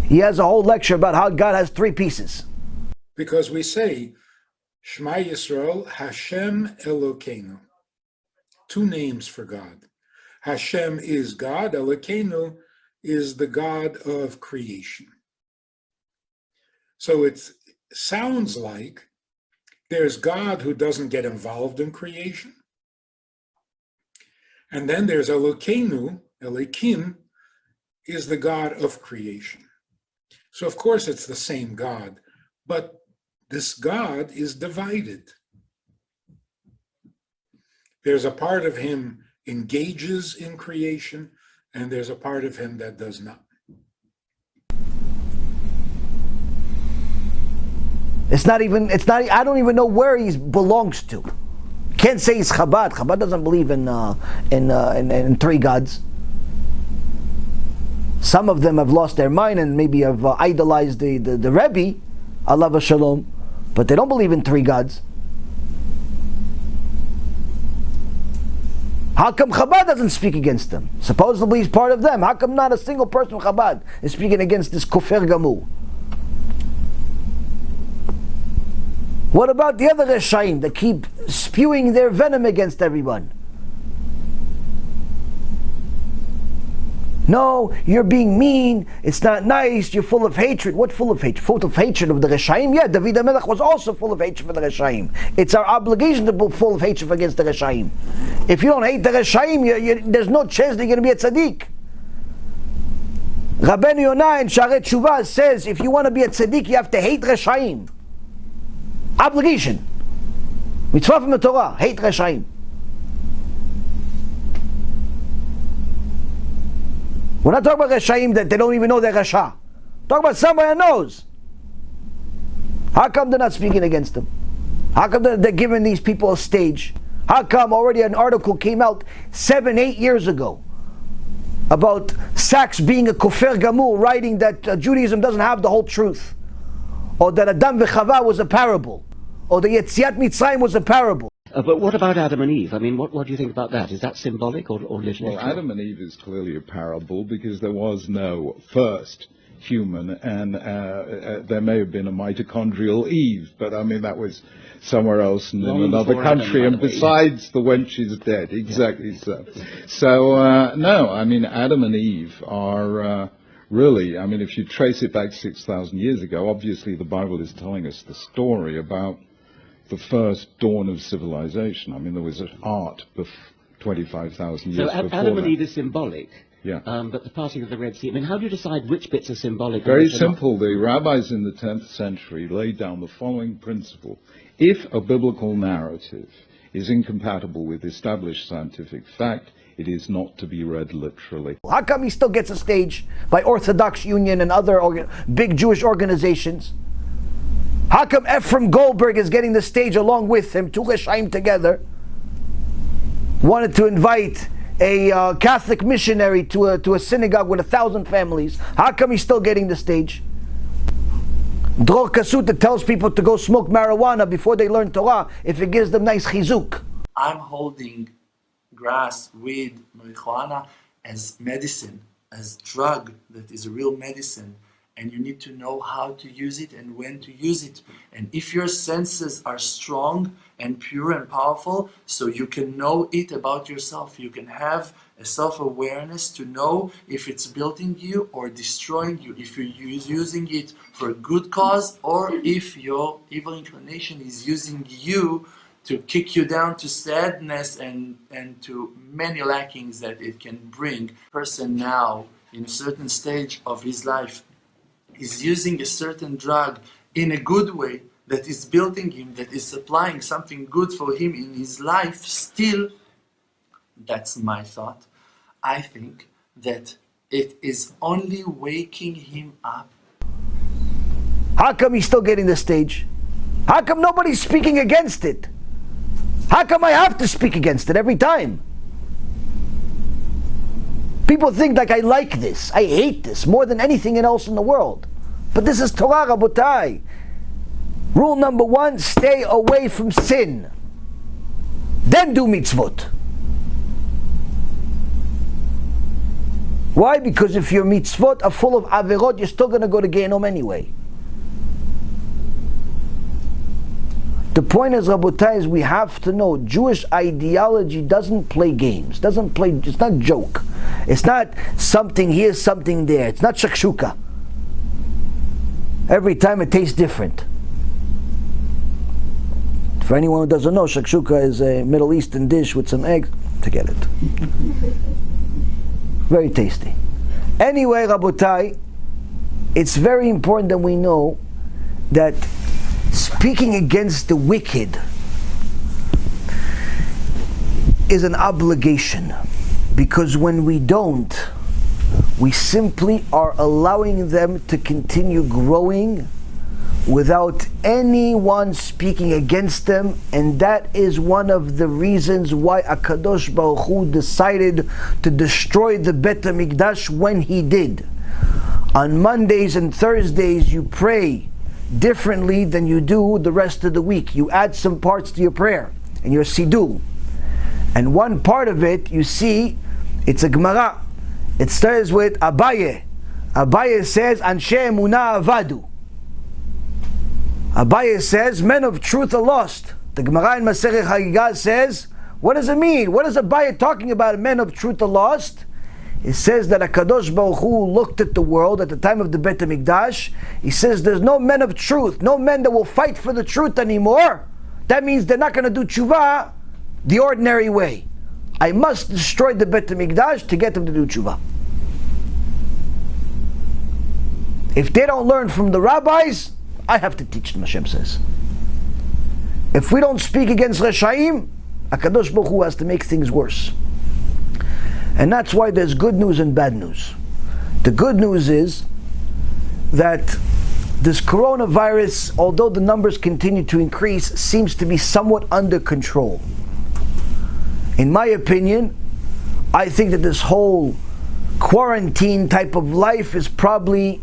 He has a whole lecture about how God has three pieces. Because we say, Shema Yisrael, HaShem Elokeinu. Two names for God. HaShem is God, Elokeinu is the God of creation. So it sounds like there's God who doesn't get involved in creation. And then there's Elokeinu, Elokim, is the God of creation. So of course it's the same God, but this God is divided. There's a part of him engages in creation, and there's a part of him that does not. I don't even know where he belongs to. Can't say he's Chabad. Chabad doesn't believe in three gods. Some of them have lost their mind and maybe have idolized the Rebbe, alav shalom, but they don't believe in three gods. How come Chabad doesn't speak against them? Supposedly he's part of them. How come not a single person from Chabad is speaking against this Kufer Gamur? What about the other Reshaim that keep spewing their venom against everyone? No, you're being mean, it's not nice, you're full of hatred. What full of hatred? Full of hatred of the Reshaim? Yeah, David HaMelech was also full of hatred for the Reshaim. It's our obligation to be full of hatred against the Reshaim. If you don't hate the Reshaim, there's no chance that you're going to be a tzaddik. Rabbeinu Yonah in Sharet Shuvah says, if you want to be a tzaddik, you have to hate Reshaim. Obligation. Mitzvah from the Torah, hate Reshaim. We're not talking about Reshaim that they don't even know they're Rasha. Talk about somebody that knows. How come they're not speaking against them? How come they're giving these people a stage? How come already an article came out 7-8 years ago about Sachs being a Kufer Gamur, writing that Judaism doesn't have the whole truth, or that Adam v'Chava was a parable, or the Yetziat Mitzrayim was a parable? But what about Adam and Eve? I mean, what do you think about that? Is that symbolic or literal? Well, Adam and Eve is clearly a parable because there was no first human, and there may have been a mitochondrial Eve, but I mean that was somewhere else and in another country, and besides the wench is dead. Exactly so. So no, I mean Adam and Eve are really, I mean if you trace it back 6,000 years ago, obviously the Bible is telling us the story about the first dawn of civilization. I mean, there was art 25,000 years before Adam and that. Eve is symbolic. Yeah. But the parting of the Red Sea, I mean, how do you decide which bits are symbolic? Very and which are not? simple. The rabbis in the 10th century laid down the following principle. If a biblical narrative is incompatible with established scientific fact, it is not to be read literally. How come he still gets a stage by Orthodox Union and other big Jewish organizations? How come Ephraim Goldberg is getting the stage along with him, two Reshaim together? Wanted to invite a Catholic missionary to a synagogue with 1,000 families. How come he's still getting the stage? Dror Kasuta tells people to go smoke marijuana before they learn Torah if it gives them nice chizuk. I'm holding grass, weed, marijuana as medicine, as drug that is a real medicine, and you need to know how to use it and when to use it. And if your senses are strong and pure and powerful, so you can know it about yourself, you can have a self-awareness to know if it's building you or destroying you, if you're using it for a good cause or if your evil inclination is using you to kick you down to sadness and to many lackings that it can bring. Person now in a certain stage of his life is using a certain drug in a good way that is building him, that is supplying something good for him in his life, still, that's my thought, I think that it is only waking him up. How come he's still getting the stage? How come nobody's speaking against it? How come I have to speak against it every time? People think like I like this, I hate this more than anything else in the world. But this is Torah, Rabotai. Rule number 1, stay away from sin. Then do mitzvot. Why? Because if your mitzvot are full of averot, you're still going to go to Gehinnom anyway. The point is, Rabotai, is we have to know Jewish ideology doesn't play games, it's not joke. It's not something here, something there. It's not shakshuka. Every time it tastes different. For anyone who doesn't know, shakshuka is a Middle Eastern dish with some eggs. Forget it. Very tasty. Anyway, Rabotai, it's very important that we know that speaking against the wicked is an obligation, because when we don't, we simply are allowing them to continue growing without anyone speaking against them, and that is one of the reasons why HaKadosh Baruch Hu decided to destroy the Bet HaMikdash when he did. On Mondays and Thursdays you pray differently than you do the rest of the week. You add some parts to your prayer and your siddur, and one part of it, you see, it's a Gemara. It starts with Abaye. Abaye says, Anshe Emunah Avadu. Abaye says, men of truth are lost. The Gemara in Masechet Hagigah says, what does it mean? What is Abaye talking about, men of truth are lost? It says that HaKadosh Baruch Hu looked at the world at the time of the Bet HaMikdash. He says there's no men of truth, no men that will fight for the truth anymore. That means they're not going to do tshuva the ordinary way. I must destroy the Bet HaMikdash to get them to do tshuva. If they don't learn from the rabbis, I have to teach them, Hashem says. If we don't speak against Reshaim, HaKadosh Baruch Hu has to make things worse. And that's why there's good news and bad news. The good news is that this coronavirus, although the numbers continue to increase, seems to be somewhat under control. In my opinion, I think that this whole quarantine type of life is probably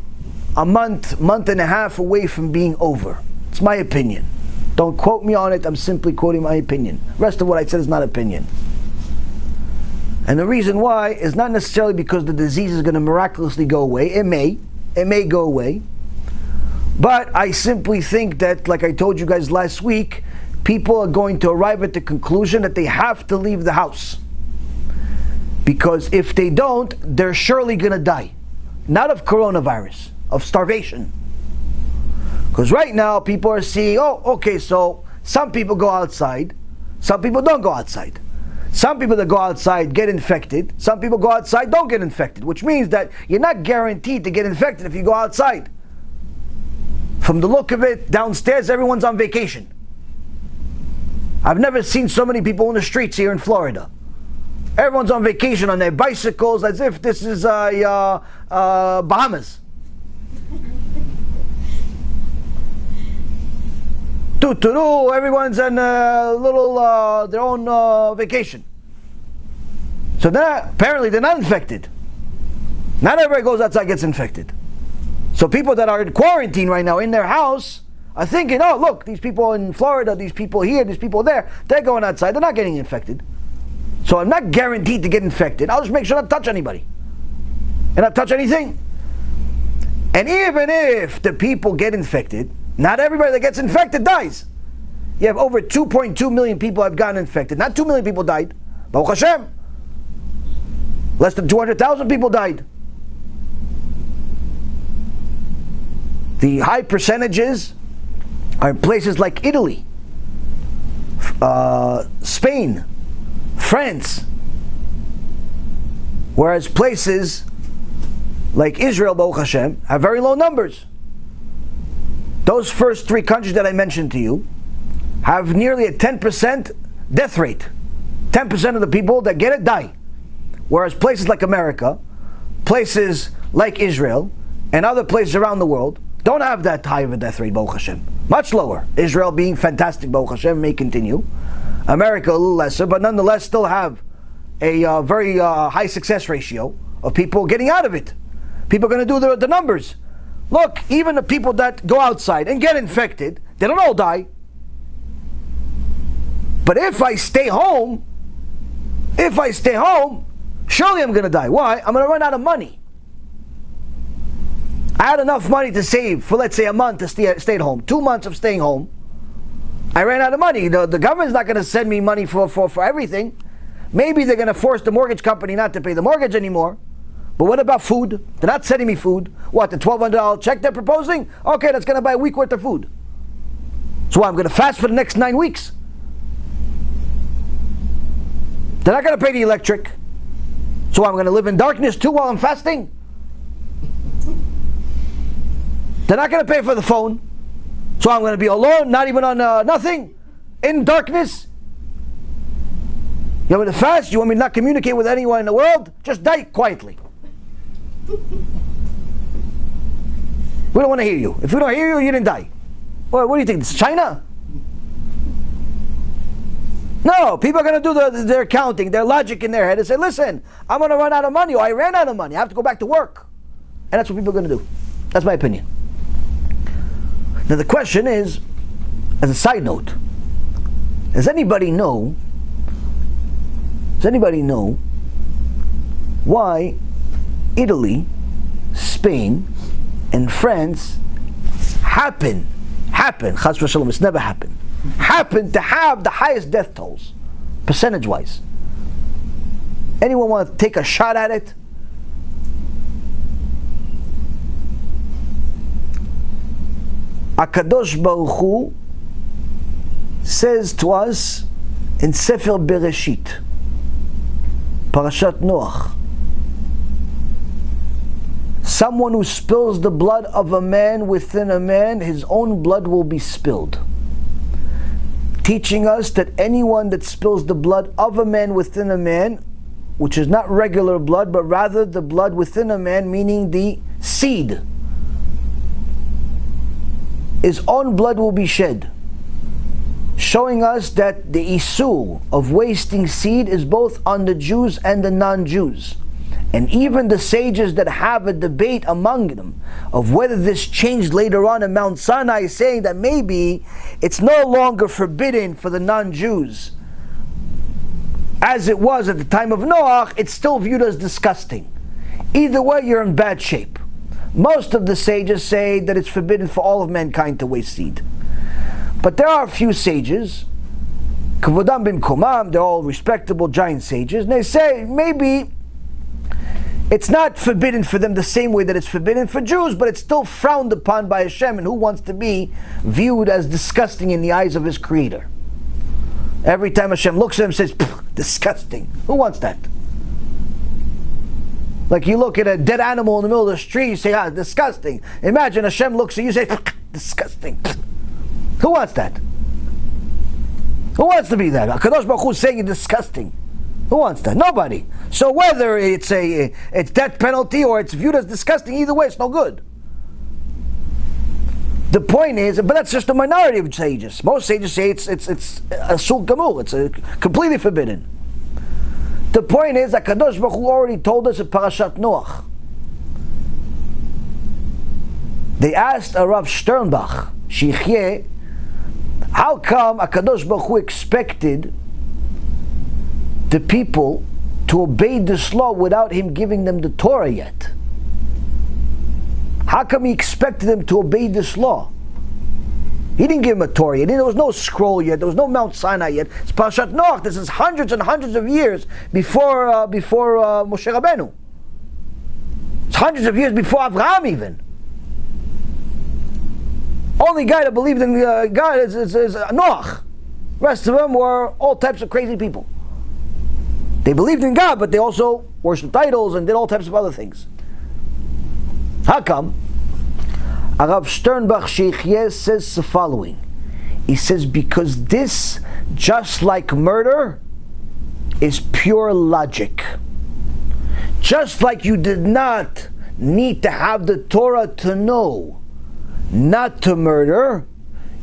a month and a half away from being over. It's my opinion. Don't quote me on it, I'm simply quoting my opinion. The rest of what I said is not opinion. And the reason why is not necessarily because the disease is going to miraculously go away. It may go away. But I simply think that, like I told you guys last week, people are going to arrive at the conclusion that they have to leave the house. Because if they don't, they're surely going to die. Not of coronavirus, of starvation. Because right now people are seeing, oh, okay, so some people go outside, some people don't go outside. Some people that go outside get infected, some people go outside don't get infected, which means that you're not guaranteed to get infected if you go outside. From the look of it, downstairs everyone's on vacation. I've never seen so many people in the streets here in Florida. Everyone's on vacation on their bicycles as if this is Bahamas. Everyone's on a little their own vacation. So apparently they're not infected. Not everybody goes outside and gets infected. So people that are in quarantine right now in their house are thinking, oh look, these people in Florida, these people here, these people there, they're going outside, they're not getting infected. So I'm not guaranteed to get infected. I'll just make sure not to touch anybody. And not touch anything. And even if the people get infected, not everybody that gets infected dies. You have over 2.2 million people have gotten infected. Not 2 million people died. Baruch Hashem. Less than 200,000 people died. The high percentages are in places like Italy, Spain, France. Whereas places like Israel, Baruch Hashem, have very low numbers. Those first three countries that I mentioned to you have nearly a 10% death rate. 10% of the people that get it die. Whereas places like America, places like Israel, and other places around the world don't have that high of a death rate, Baruch Hashem. Much lower. Israel being fantastic, Baruch Hashem, may continue. America a little lesser, but nonetheless still have a very high success ratio of people getting out of it. People are going to do the numbers. Look, even the people that go outside and get infected, they don't all die. But if I stay home, surely I'm going to die. Why? I'm going to run out of money. I had enough money to save for, let's say, a month to stay at home. 2 months of staying home. I ran out of money. The government's not going to send me money for everything. Maybe they're going to force the mortgage company not to pay the mortgage anymore. But what about food? They're not sending me food. What, the $1,200 check they're proposing? Okay, that's going to buy a week worth of food. So I'm going to fast for the next 9 weeks. They're not going to pay the electric. So I'm going to live in darkness too while I'm fasting. They're not going to pay for the phone. So I'm going to be alone, not even on nothing, in darkness. You want me to fast? You want me to not communicate with anyone in the world? Just die quietly. We don't want to hear you. If we don't hear you, you didn't die. What do you think? This is China? No, people are going to do their counting, their logic in their head and say, listen, I'm going to run out of money, or I ran out of money. I have to go back to work. And that's what people are going to do. That's my opinion. Now the question is, as a side note, does anybody know why Italy, Spain, and France happen, Chas v'shalom, it's never happened, happen to have the highest death tolls, percentage-wise? Anyone want to take a shot at it? HaKadosh Baruch Hu says to us in Sefer Bereshit, Parashat Noach, someone who spills the blood of a man within a man, his own blood will be spilled. Teaching us that anyone that spills the blood of a man within a man, which is not regular blood, but rather the blood within a man, meaning the seed, his own blood will be shed. Showing us that the issur of wasting seed is both on the Jews and the non-Jews. And even the sages that have a debate among them of whether this changed later on in Mount Sinai, saying that maybe it's no longer forbidden for the non-Jews as it was at the time of Noach, it's still viewed as disgusting. Either way, you're in bad shape. Most of the sages say that it's forbidden for all of mankind to waste seed. But there are a few sages, Kavodam bimkomam, they're all respectable giant sages, and they say maybe It's not forbidden for them the same way that it's forbidden for Jews, but it's still frowned upon by Hashem, and who wants to be viewed as disgusting in the eyes of his Creator? Every time Hashem looks at him and says, disgusting. Who wants that? Like you look at a dead animal in the middle of the street, you say, disgusting. Imagine Hashem looks at you and says, disgusting. Who wants that? Who wants to be that? HaKadosh Baruch Hu is saying you're disgusting. Who wants that? Nobody. So whether it's death penalty or it's viewed as disgusting, either way it's no good. The point is, but that's just a minority of sages. Most sages say it's asul gamur. It's completely forbidden. The point is that HaKadosh Baruch Hu already told us in Parashat Noach. They asked a Rav Sternbach, Shichyeh, how come HaKadosh Baruch Hu expected the people to obey this law without him giving them the Torah yet? How come he expected them to obey this law? He didn't give them a Torah yet. There was no scroll yet. There was no Mount Sinai yet. It's Parashat Noach. This is hundreds and hundreds of years before Moshe Rabbeinu. It's hundreds of years before Avraham even. Only guy that believed in God is Noach. The rest of them were all types of crazy people. They believed in God, but they also worshipped idols and did all types of other things. How come? Rav Sternbach Sheikhye says the following. He says, because this, just like murder, is pure logic. Just like you did not need to have the Torah to know not to murder,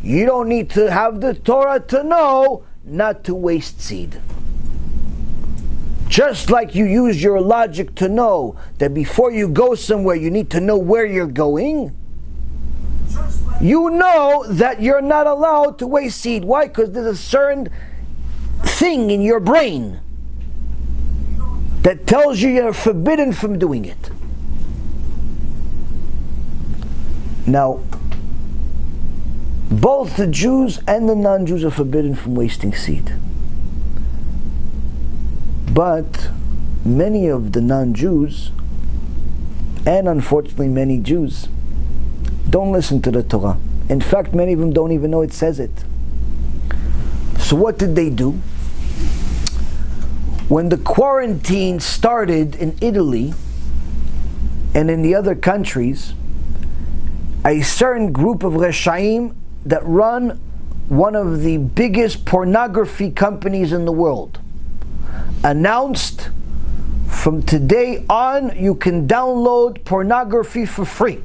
you don't need to have the Torah to know not to waste seed. Just like you use your logic to know that before you go somewhere you need to know where you're going, you know that you're not allowed to waste seed. Why? Because there's a certain thing in your brain that tells you you're forbidden from doing it. Now, both the Jews and the non-Jews are forbidden from wasting seed. But many of the non-Jews, and unfortunately many Jews, don't listen to the Torah. In fact, many of them don't even know it says it. So what did they do? When the quarantine started in Italy and in the other countries, a certain group of Reshaim that run one of the biggest pornography companies in the world announced, from today on you can download pornography for free.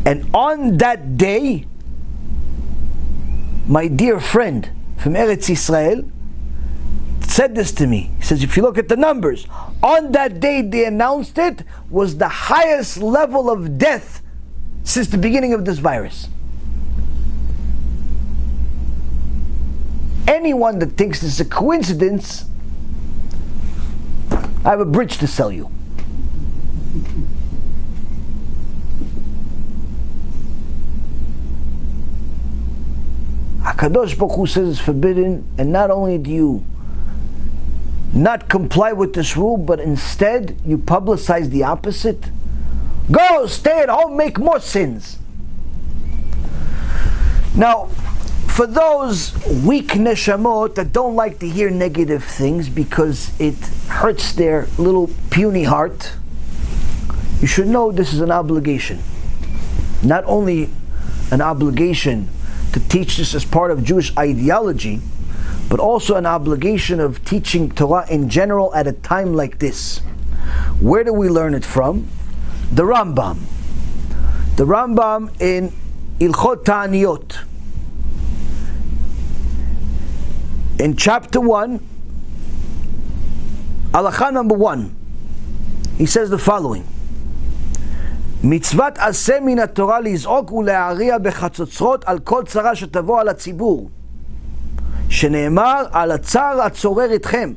And on that day, my dear friend from Eretz Israel said this to me. He says, if you look at the numbers, on that day they announced it was the highest level of death since the beginning of this virus. Anyone that thinks this is a coincidence, I have a bridge to sell you. HaKadosh Baruch Hu says it's forbidden, and not only do you not comply with this rule, but instead you publicize the opposite. Go, stay at home, make more sins. Now, for those weak neshamot that don't like to hear negative things because it hurts their little puny heart, you should know this is an obligation. Not only an obligation to teach this as part of Jewish ideology, but also an obligation of teaching Torah in general at a time like this. Where do we learn it from? The Rambam. The Rambam in Ilchot Ta'aniyot. In chapter 1, Halakha number 1, he says the following: מצוות עשה מן התורה לזעוק ולהריע בחצוצרות על כל צרה שתבוא על הציבור, שנאמר על הצער הצורר אתכם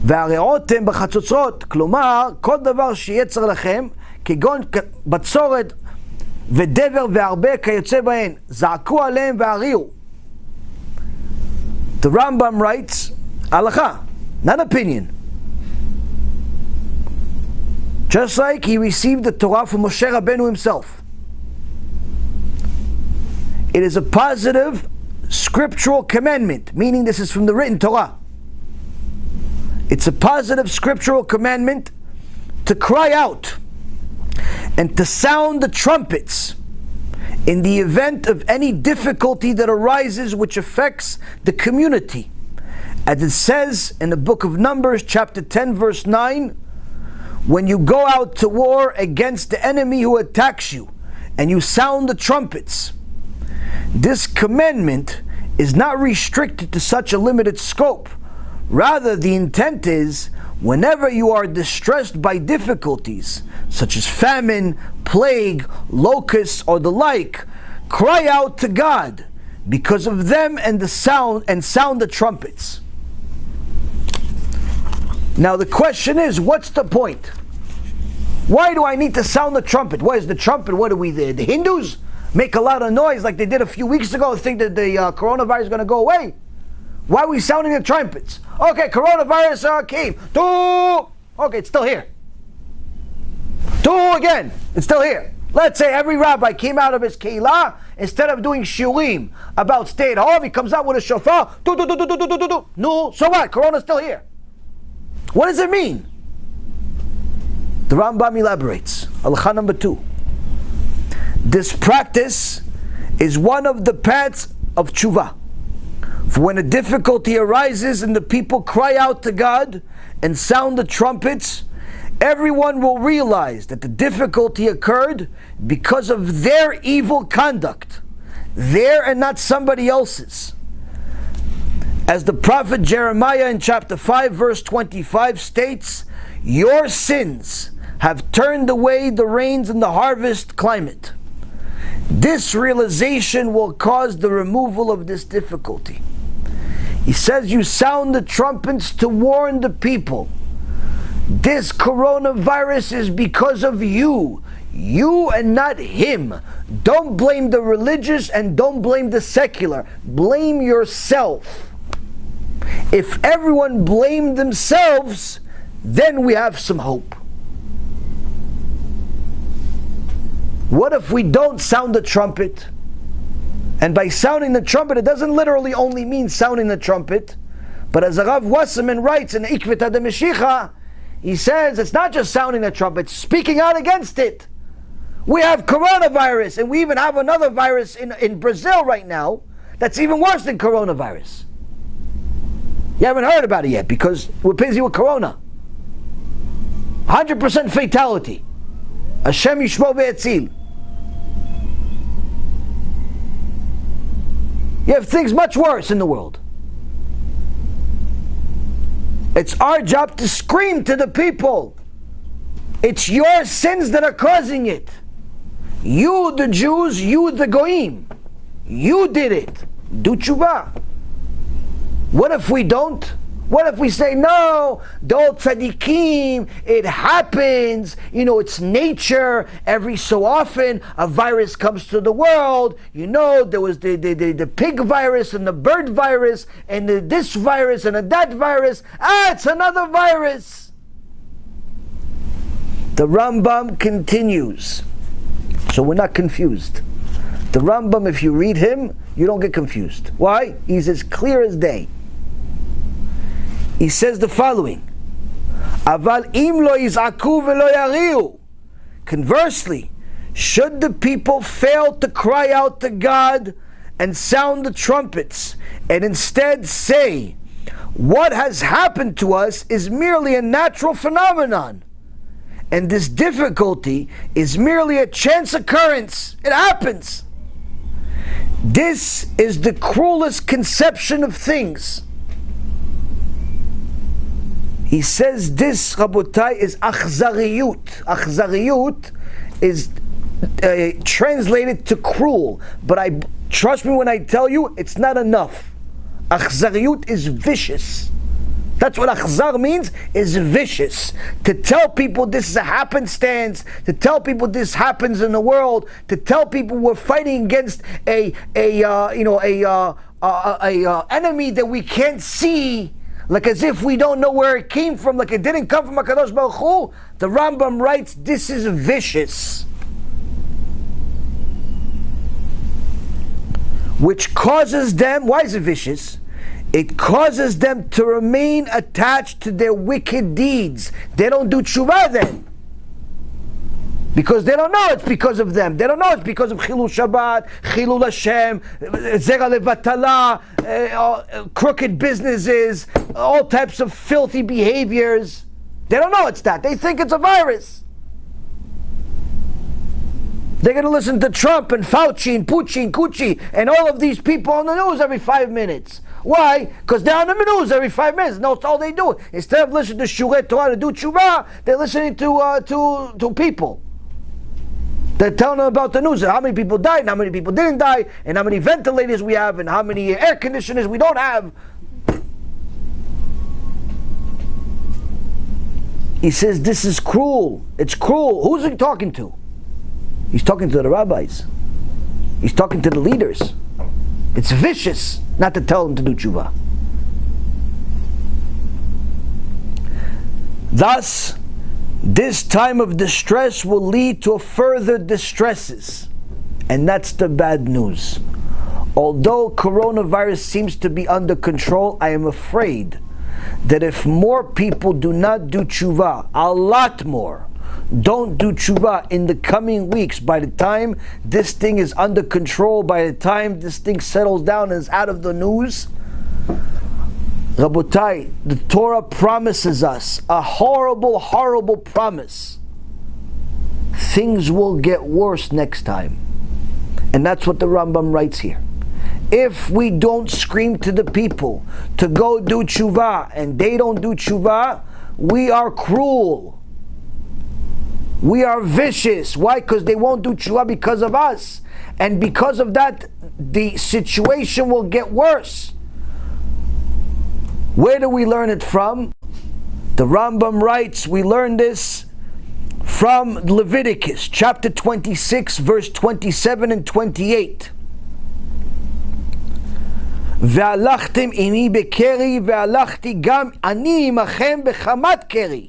והרעותם בחצוצרות, כלומר כל דבר שיצר לכם כגון בצורת ודבר והרבה כיוצא בהן, זעקו עליהם והריעו. The Rambam writes, Halakha, not opinion. Just like he received the Torah from Moshe Rabbeinu himself. It is a positive scriptural commandment, meaning this is from the written Torah. It's a positive scriptural commandment to cry out and to sound the trumpets in the event of any difficulty that arises which affects the community. As it says in the book of Numbers, chapter 10, verse 9, when you go out to war against the enemy who attacks you, and you sound the trumpets. This commandment is not restricted to such a limited scope. Rather, the intent is, whenever you are distressed by difficulties, such as famine, plague, locusts, or the like, cry out to God because of them and sound the trumpets. Now the question is, what's the point? Why do I need to sound the trumpet? What is the trumpet? What are we, the Hindus? Make a lot of noise like they did a few weeks ago, think that the coronavirus is going to go away? Why are we sounding the trumpets? Okay, coronavirus came. Two. Okay, it's still here. Two again. It's still here. Let's say every rabbi came out of his keilah, instead of doing shurim about stay at home, he comes out with a shofar. No, so what? Corona's still here. What does it mean? The Rambam elaborates. Halakha number 2. This practice is one of the paths of tshuva. For when a difficulty arises and the people cry out to God and sound the trumpets, everyone will realize that the difficulty occurred because of their evil conduct, their and not somebody else's. As the prophet Jeremiah in chapter 5 verse 25 states, your sins have turned away the rains and the harvest climate. This realization will cause the removal of this difficulty. He says you sound the trumpets to warn the people. This coronavirus is because of you. You and not him. Don't blame the religious and don't blame the secular. Blame yourself. If everyone blamed themselves, then we have some hope. What if we don't sound the trumpet? And by sounding the trumpet, it doesn't literally only mean sounding the trumpet, but as Rav Wasserman writes in Ikvita de Meshicha, he says it's not just sounding the trumpet, speaking out against it. We have coronavirus, and we even have another virus in Brazil right now that's even worse than coronavirus. You haven't heard about it yet because we're busy with corona. 100% fatality. HaShem yishmo ve'etzil. You have things much worse in the world. It's our job to scream to the people. It's your sins that are causing it. You the Jews, you the Goyim. You did it. Do tshuva. What if we don't? What if we say, no, the old tzaddikim, it happens, it's nature, every so often a virus comes to the world, there was the pig virus and the bird virus and this virus and that virus, it's another virus. The Rambam continues, so we're not confused. The Rambam, if you read him, you don't get confused. Why? He's as clear as day. He says the following: Aval im lo yiz'aku velo yariu. Conversely, should the people fail to cry out to God and sound the trumpets, and instead say, what has happened to us is merely a natural phenomenon, and this difficulty is merely a chance occurrence, it happens. This is the cruelest conception of things. He says this, Rabotai, is achzariyut. Achzariyut is translated to cruel, but trust me when I tell you, it's not enough. Achzariyut is vicious. That's what achzar means, is vicious. To tell people this is a happenstance, to tell people this happens in the world, to tell people we're fighting against a enemy that we can't see. like as if we don't know where it came from, like it didn't come from HaKadosh Baruch Hu, the Rambam writes, this is vicious. Which causes them, why is it vicious? It causes them to remain attached to their wicked deeds. They don't do tshuva then. Because they don't know it's because of them. They don't know it's because of Chilul Shabbat, Chilul Hashem, Zera Levatala, crooked businesses, all types of filthy behaviors. They don't know it's that. They think it's a virus. They're going to listen to Trump and Fauci and Pucci and Cucci and all of these people on the news every 5 minutes. Why? Because they're on the news every 5 minutes. No, it's all they do. Instead of listening to Shurei Torah to do tshuva, they're listening to people. They're telling them about the news, how many people died, and how many people didn't die, and how many ventilators we have, and how many air conditioners we don't have. He says this is cruel. It's cruel. Who's he talking to? He's talking to the rabbis. He's talking to the leaders. It's vicious not to tell them to do tshuva. Thus, this time of distress will lead to further distresses. And that's the bad news. Although coronavirus seems to be under control, I am afraid that if more people do not do tshuva, a lot more, don't do tshuva in the coming weeks, by the time this thing is under control, by the time this thing settles down and is out of the news, Rabotai, the Torah promises us a horrible, horrible promise. Things will get worse next time. And that's what the Rambam writes here. If we don't scream to the people to go do tshuva and they don't do tshuva, we are cruel. We are vicious. Why? Because they won't do tshuva because of us. And because of that, the situation will get worse. Where do we learn it from? The Rambam writes, we learn this from Leviticus, chapter 26, verse 27 and 28. והלכתם עמי בקרי, והלכתי גם אני עמכם בחמת קרי.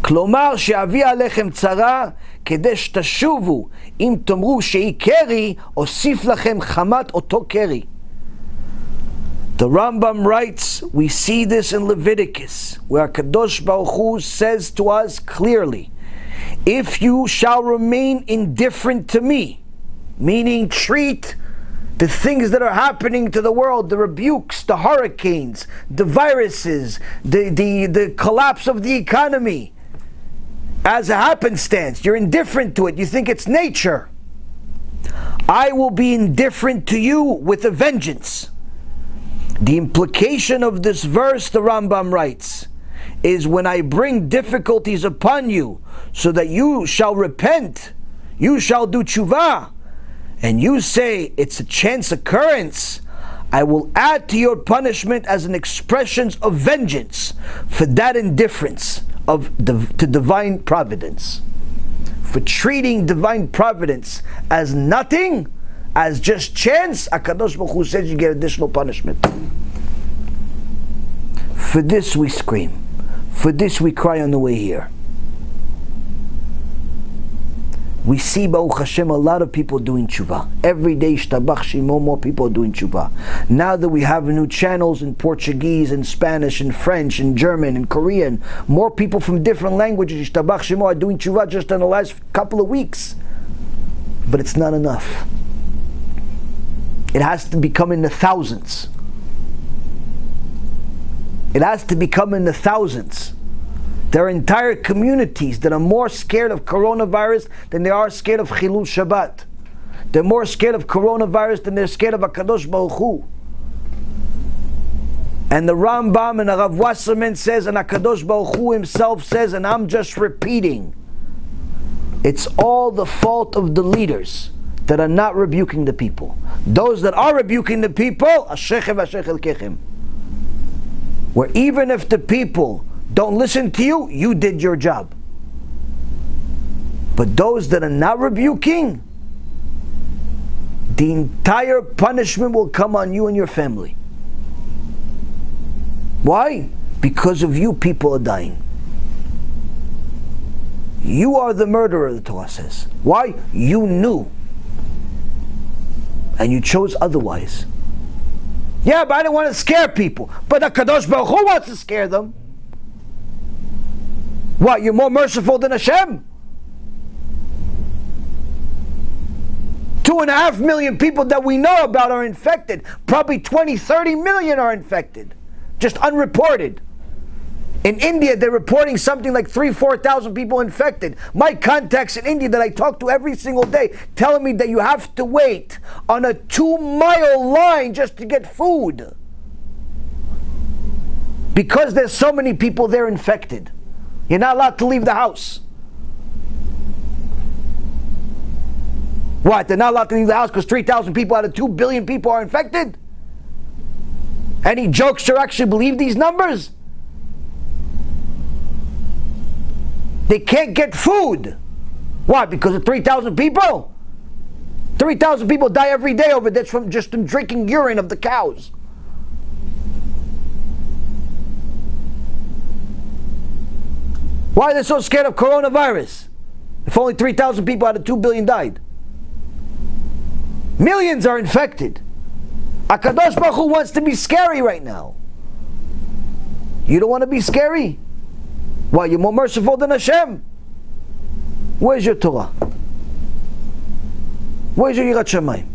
כלומר שאביא עליכם צרה, כדי שתשובו, אם תאמרו שהיא קרי, אוסיף לכם חמת אותו קרי. The Rambam writes, we see this in Leviticus, where Kadosh Baruch Hu says to us clearly, if you shall remain indifferent to me, meaning treat the things that are happening to the world, the rebukes, the hurricanes, the viruses, the collapse of the economy, as a happenstance, you're indifferent to it, you think it's nature, I will be indifferent to you with a vengeance. The implication of this verse, the Rambam writes, is when I bring difficulties upon you, so that you shall repent, you shall do tshuva, and you say it's a chance occurrence, I will add to your punishment as an expression of vengeance for that indifference to divine providence, for treating divine providence as nothing, as just chance. HaKadosh Baruch Hu says you get additional punishment. For this we scream, for this we cry on the way here. We see, Baruch Hashem, a lot of people doing tshuva. Every day, Shtabach Shimo, more people are doing tshuva. Now that we have new channels in Portuguese, and Spanish, and French, and German, and Korean, more people from different languages, Shtabach Shimo, are doing tshuva just in the last couple of weeks. But it's not enough. It has to become in the thousands. It has to become in the thousands. There are entire communities that are more scared of coronavirus than they are scared of Chilul Shabbat. They're more scared of coronavirus than they're scared of HaKadosh Baruch Hu. And the Rambam and the Rav Wasserman says, and HaKadosh Baruch Hu himself says, and I'm just repeating, it's all the fault of the leaders that are not rebuking the people. Those that are rebuking the people, Ashechem Ashechel Kechem. Where even if the people don't listen to you, you did your job. But those that are not rebuking, the entire punishment will come on you and your family. Why? Because of you, people are dying. You are the murderer, the Torah says. Why? You knew. And you chose otherwise. Yeah, but I don't want to scare people. But the Kadosh Baruch Hu wants to scare them. What, you're more merciful than HaShem? 2.5 million people that we know about are infected. Probably 20, 30 million are infected. Just unreported. In India, they're reporting something like 3,000, 4,000 people infected. My contacts in India that I talk to every single day telling me that you have to wait on a 2-mile line just to get food. Because there's so many people there infected. You're not allowed to leave the house. What? They're not allowed to leave the house because 3,000 people out of 2 billion people are infected? Any jokester actually believe these numbers? They can't get food. Why? Because of 3,000 people? 3,000 people die every day over this from drinking urine of the cows. Why are they so scared of coronavirus? If only 3,000 people out of 2 billion died. Millions are infected. HaKadosh Baruch Hu wants to be scary right now. You don't want to be scary? Why, you're more merciful than HaShem? Where's your Torah? Where's your Yirat Shamayim?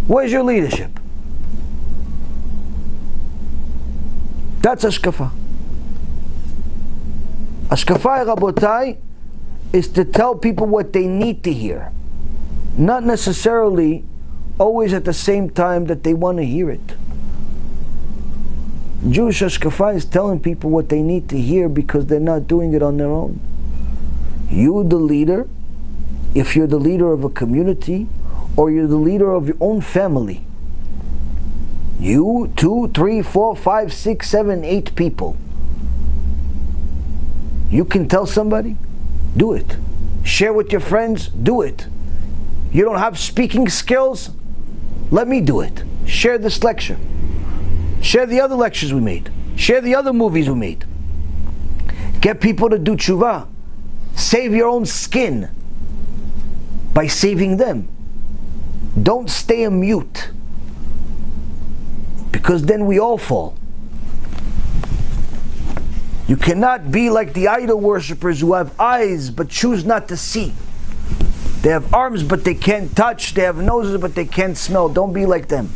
Where's your leadership? That's HaShkafa. HaShkafa, Rabotai, is to tell people what they need to hear. Not necessarily always at the same time that they want to hear it. Jewish HaShkafa is telling people what they need to hear because they're not doing it on their own. You, the leader, if you're the leader of a community or you're the leader of your own family, you, 2, 3, 4, 5, 6, 7, 8 people, you can tell somebody, do it. Share with your friends, do it. You don't have speaking skills? Let me do it. Share this lecture. Share the other lectures we made. Share the other movies we made. Get people to do tshuva. Save your own skin by saving them. Don't stay a mute, because then we all fall. You cannot be like the idol worshippers who have eyes but choose not to see. They have arms but they can't touch. They have noses but they can't smell. Don't be like them.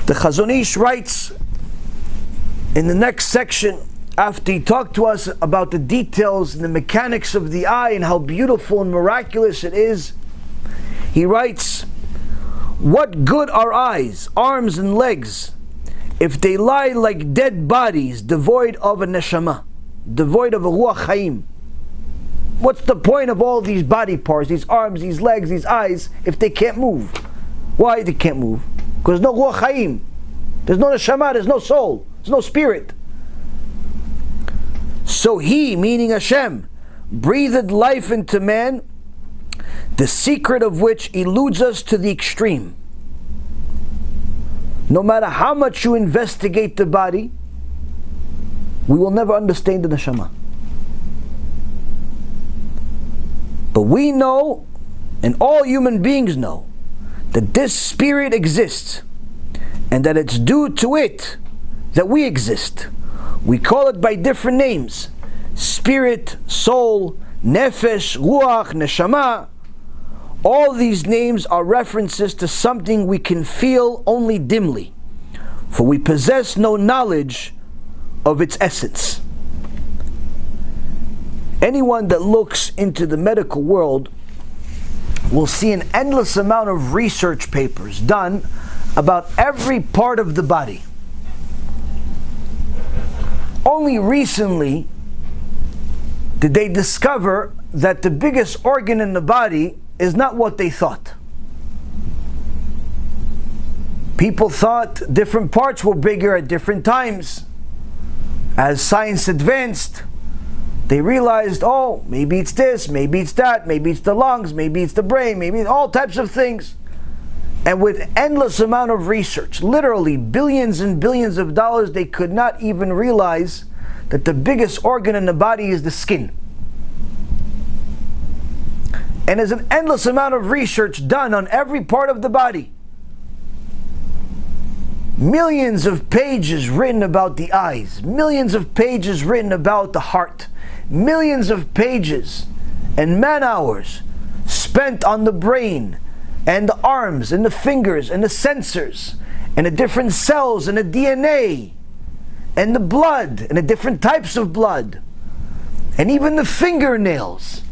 The Chazon Ish writes in the next section, after he talked to us about the details and the mechanics of the eye and how beautiful and miraculous it is, he writes, what good are eyes, arms and legs if they lie like dead bodies devoid of a neshama, devoid of a ruach chaim? What's the point of all these body parts, these arms, these legs, these eyes, if they can't move? Why they can't move? Because no ruach chaim. There's no neshama, there's no soul, there's no spirit. So He, meaning HaShem, breathed life into man, the secret of which eludes us to the extreme. No matter how much you investigate the body, we will never understand the neshama. But we know, and all human beings know, that this spirit exists, and that it's due to it that we exist. We call it by different names: spirit, soul, nefesh, ruach, neshama. All these names are references to something we can feel only dimly, for we possess no knowledge of its essence. Anyone that looks into the medical world will see an endless amount of research papers done about every part of the body. Only recently did they discover that the biggest organ in the body is not what they thought. People thought different parts were bigger at different times. As science advanced, they realized, oh, maybe it's this, maybe it's that, maybe it's the lungs, maybe it's the brain, maybe it's all types of things. And with endless amount of research, literally billions and billions of dollars, they could not even realize that the biggest organ in the body is the skin. And there's an endless amount of research done on every part of the body. Millions of pages written about the eyes, millions of pages written about the heart, millions of pages and man-hours spent on the brain and the arms and the fingers and the sensors and the different cells and the DNA and the blood and the different types of blood and even the fingernails.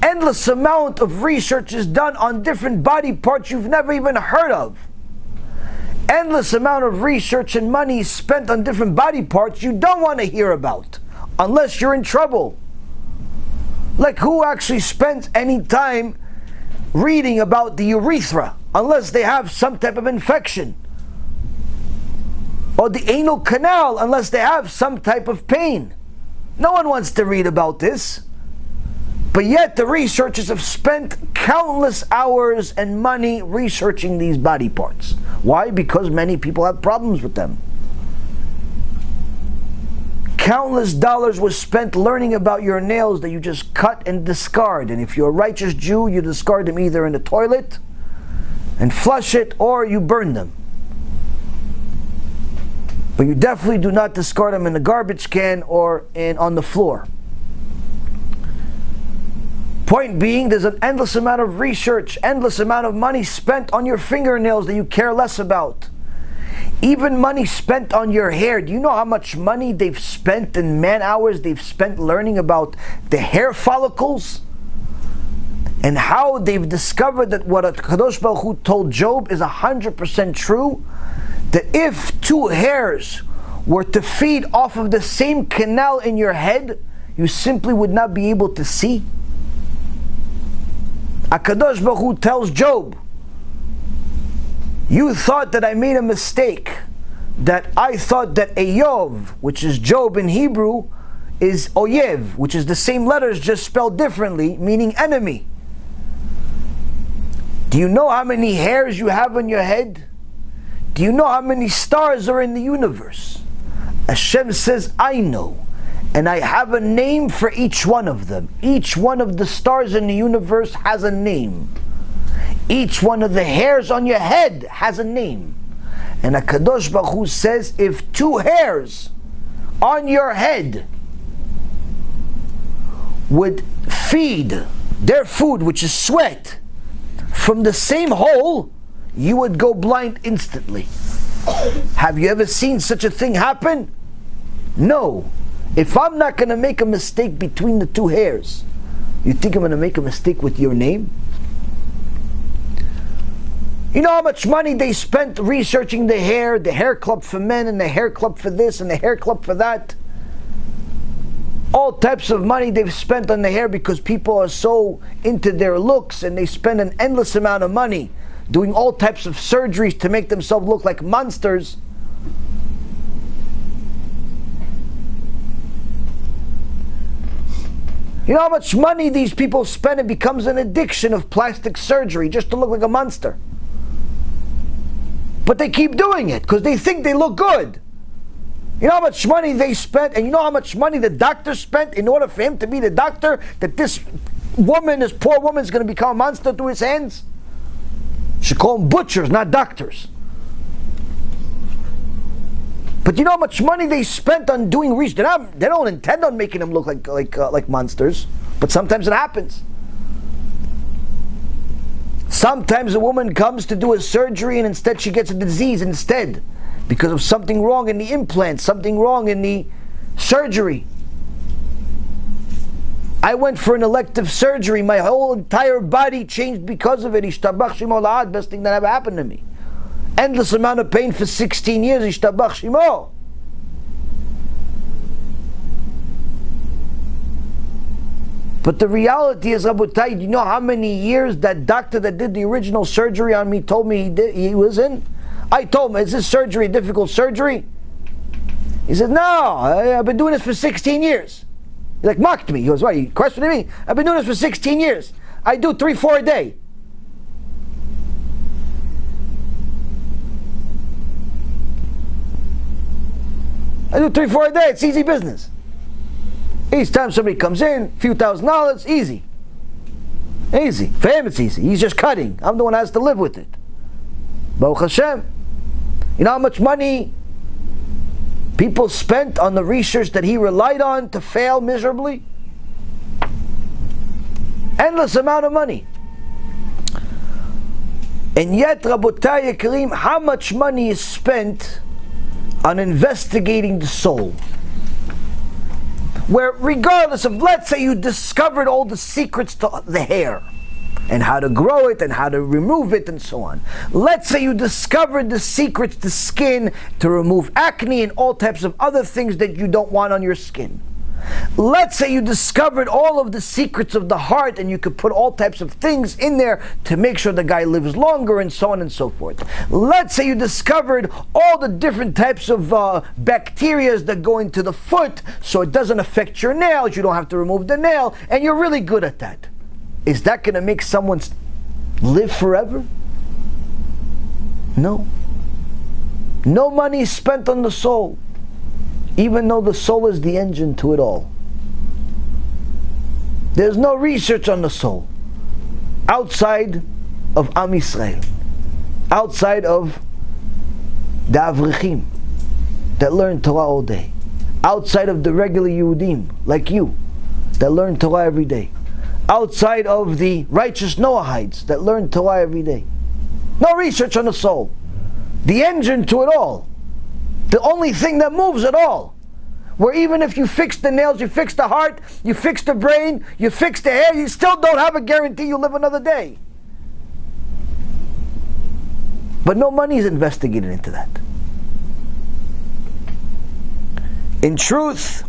Endless amount of research is done on different body parts you've never even heard of. Endless amount of research and money spent on different body parts you don't want to hear about unless you're in trouble. Like, who actually spends any time reading about the urethra unless they have some type of infection? Or the anal canal unless they have some type of pain? No one wants to read about this. But yet the researchers have spent countless hours and money researching these body parts. Why? Because many people have problems with them. Countless dollars was spent learning about your nails that you just cut and discard. And if you're a righteous Jew, you discard them either in the toilet and flush it, or you burn them. But you definitely do not discard them in the garbage can or on the floor. Point being, there's an endless amount of research, endless amount of money spent on your fingernails that you care less about. Even money spent on your hair. Do you know how much money they've spent and man-hours they've spent learning about the hair follicles? And how they've discovered that what Kadosh Baruch Hu told Job is 100% true. That if two hairs were to feed off of the same canal in your head, you simply would not be able to see. HaKadosh Baruch Hu tells Job, you thought that I made a mistake, that I thought that Eyov, which is Job in Hebrew, is Oyev, which is the same letters just spelled differently, meaning enemy. Do you know how many hairs you have on your head? Do you know how many stars are in the universe? HaShem says, I know. And I have a name for each one of them. Each one of the stars in the universe has a name. Each one of the hairs on your head has a name. And HaKadosh Baruch Hu says, if two hairs on your head would feed their food, which is sweat, from the same hole, you would go blind instantly. Have you ever seen such a thing happen? No. If I'm not going to make a mistake between the two hairs, you think I'm going to make a mistake with your name? You know how much money they spent researching the hair club for men, and the hair club for this, and the hair club for that? All types of money they've spent on the hair because people are so into their looks, and they spend an endless amount of money doing all types of surgeries to make themselves look like monsters. You know how much money these people spend? It becomes an addiction of plastic surgery just to look like a monster. But they keep doing it because they think they look good. You know how much money they spent, and you know how much money the doctor spent in order for him to be the doctor, that this woman, this poor woman, is going to become a monster through his hands? Should call them butchers, not doctors. But you know how much money they spent on doing research? They don't intend on making them look like monsters, but sometimes it happens. Sometimes a woman comes to do a surgery and instead she gets a disease instead because of something wrong in the implant, something wrong in the surgery. I went for an elective surgery. My whole entire body changed because of it. Ishtabach Shemo La'ad, best thing that ever happened to me. Endless amount of pain for 16 years. Ishtabach Shemo. But the reality is, Abutai, you know how many years that doctor that did the original surgery on me told me he was in? I told him, is this surgery a difficult surgery? He said, no, I've been doing this for 16 years. He mocked me. He goes, what, you questioning me? I've been doing this for 16 years. I do 3-4 a day. I do 3-4 a day. It's easy business. Each time somebody comes in, a few $1,000s, easy. Easy. For him it's easy. He's just cutting. I'm the one who has to live with it. Baruch Hashem. You know how much money people spent on the research that he relied on to fail miserably? Endless amount of money. And yet, Rabotai Yekarim, how much money is spent on investigating the soul? Where regardless of, let's say you discovered all the secrets to the hair, and how to grow it, and how to remove it, and so on. Let's say you discovered the secrets to skin, to remove acne and all types of other things that you don't want on your skin. Let's say you discovered all of the secrets of the heart, and you could put all types of things in there to make sure the guy lives longer, and so on and so forth. Let's say you discovered all the different types of bacteria that go into the foot, so it doesn't affect your nails, you don't have to remove the nail, and you're really good at that. Is that going to make someone live forever? No. No money is spent on the soul, even though the soul is the engine to it all. There's no research on the soul outside of Am Yisrael, outside of the Avrichim that learn Torah all day, outside of the regular Yehudim like you that learn Torah every day, outside of the righteous Noahites that learn Torah every day. No research on the soul, the engine to it all, the only thing that moves at all. Where even if you fix the nails, you fix the heart, you fix the brain, you fix the hair, you still don't have a guarantee you'll live another day. But no money is investigated into that. In truth,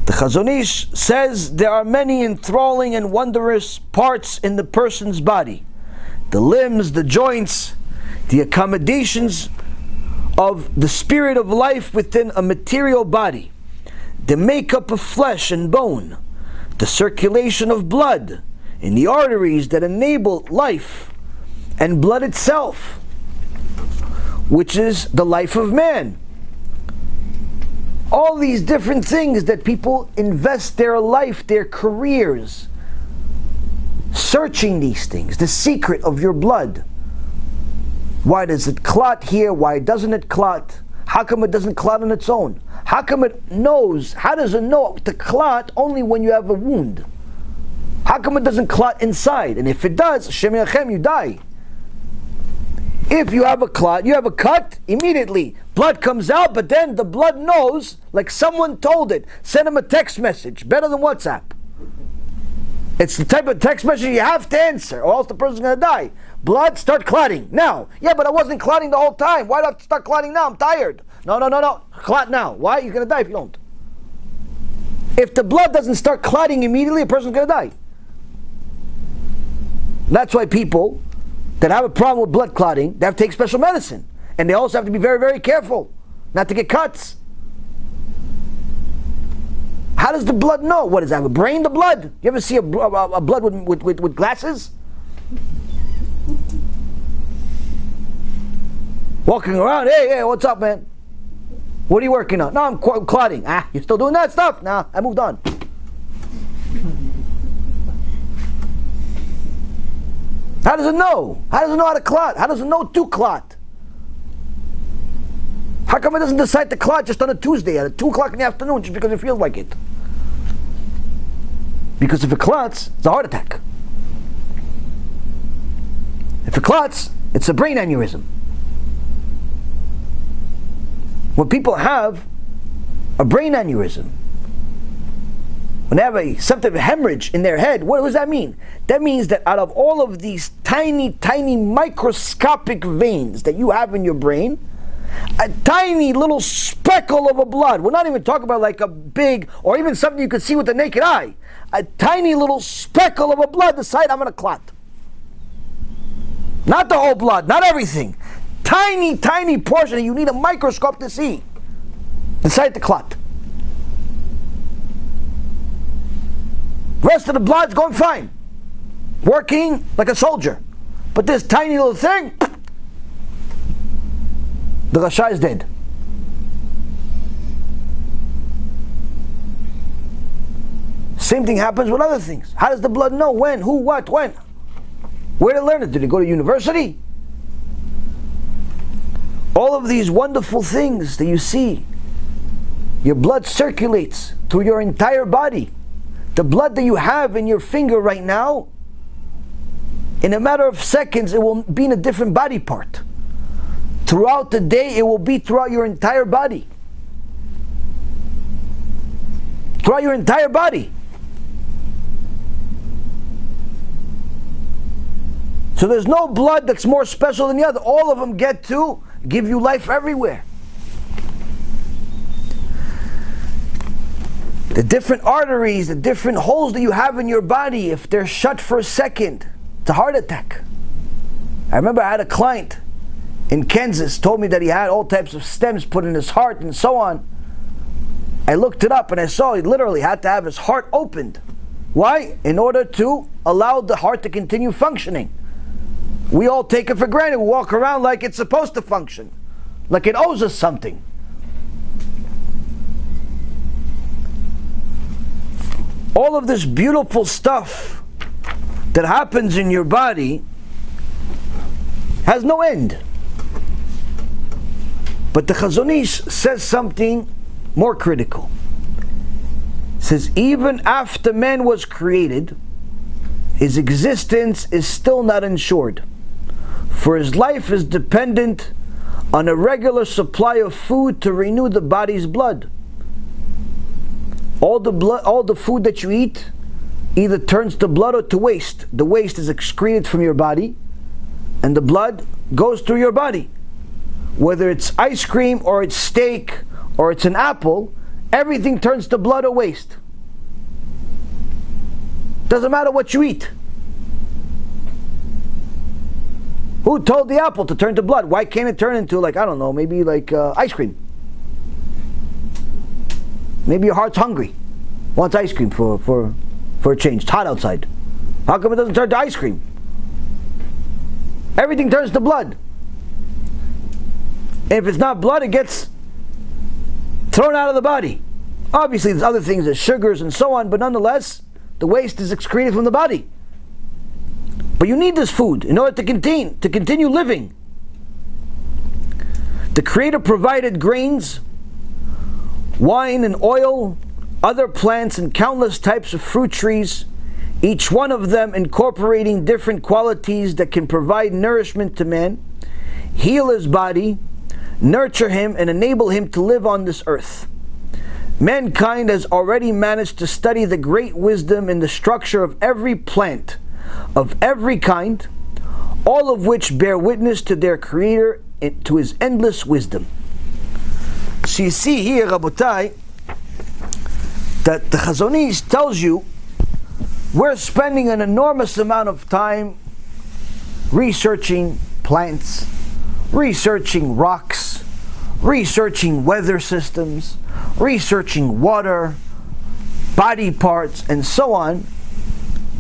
the Chazon Ish says there are many enthralling and wondrous parts in the person's body. The limbs, the joints, the accommodations of the spirit of life within a material body, the makeup of flesh and bone, the circulation of blood in the arteries that enable life, and blood itself, which is the life of man. All these different things that people invest their life, their careers, searching these things, the secret of your blood. Why does it clot here? Why doesn't it clot? How come it doesn't clot on its own? How come it knows? How does it know to clot only when you have a wound? How come it doesn't clot inside? And if it does, Shem Yachem, you die. If you have a clot, you have a cut, immediately blood comes out, but then the blood knows, like someone told it. Send him a text message, better than WhatsApp. It's the type of text message you have to answer, or else the person's going to die. Blood, start clotting now. Yeah, but I wasn't clotting the whole time. Why do I have to start clotting now? I'm tired. No. Clot now. Why? You're going to die if you don't. If the blood doesn't start clotting immediately, a person's going to die. That's why people that have a problem with blood clotting, they have to take special medicine. And they also have to be very, very careful not to get cuts. How does the blood know? What does it have, a brain, the blood? You ever see a blood with glasses? Walking around, hey, what's up, man? What are you working on? No, I'm clotting. You're still doing that stuff? Nah, I moved on. How does it know? How does it know how to clot? How does it know to clot? How come it doesn't decide to clot just on a Tuesday at 2 o'clock in the afternoon just because it feels like it? Because if it clots, it's a heart attack. If it clots, it's a brain aneurysm. When people have a brain aneurysm, when they have some type of hemorrhage in their head, what does that mean? That means that out of all of these tiny, tiny microscopic veins that you have in your brain, a tiny little speckle of a blood, we're not even talking about like a big, or even something you could see with the naked eye, a tiny little speckle of a blood decide I'm going to clot. Not the whole blood, not everything. Tiny, tiny portion that you need a microscope to see decide to clot. Rest of the blood's going fine, working like a soldier. But this tiny little thing, the Rasha is dead. Same thing happens with other things. How does the blood know? When? Who? What? When? Where did it learn it? Did it go to university? All of these wonderful things that you see, your blood circulates through your entire body. The blood that you have in your finger right now, in a matter of seconds, it will be in a different body part. Throughout the day, it will be throughout your entire body. Throughout your entire body. So there's no blood that's more special than the other. All of them get to give you life everywhere. The different arteries, the different holes that you have in your body, if they're shut for a second, it's a heart attack. I remember I had a client in Kansas, told me that he had all types of stems put in his heart and so on. I looked it up and I saw he literally had to have his heart opened. Why? In order to allow the heart to continue functioning. We all take it for granted. We walk around like it's supposed to function, like it owes us something. All of this beautiful stuff that happens in your body has no end. But the Chazon Ish says something more critical. It says, even after man was created, his existence is still not ensured, for his life is dependent on a regular supply of food to renew the body's blood. All the food that you eat either turns to blood or to waste. The waste is excreted from your body, and the blood goes through your body. Whether it's ice cream or it's steak or it's an apple, everything turns to blood or waste. Doesn't matter what you eat. Who told the apple to turn to blood? Why can't it turn into, like, I don't know, maybe like ice cream? Maybe your heart's hungry, wants ice cream for a change. It's hot outside. How come it doesn't turn to ice cream? Everything turns to blood. And if it's not blood, it gets thrown out of the body. Obviously, there's other things, there's sugars and so on, but nonetheless, the waste is excreted from the body. But you need this food in order to continue living. The Creator provided grains, wine and oil, other plants, and countless types of fruit trees, each one of them incorporating different qualities that can provide nourishment to man, heal his body, nurture him, and enable him to live on this earth. Mankind has already managed to study the great wisdom in the structure of every plant of every kind, all of which bear witness to their Creator and to His endless wisdom. So you see here, Rabotai, that the Chazon Ish tells you we're spending an enormous amount of time researching plants, researching rocks, researching weather systems, researching water, body parts, and so on,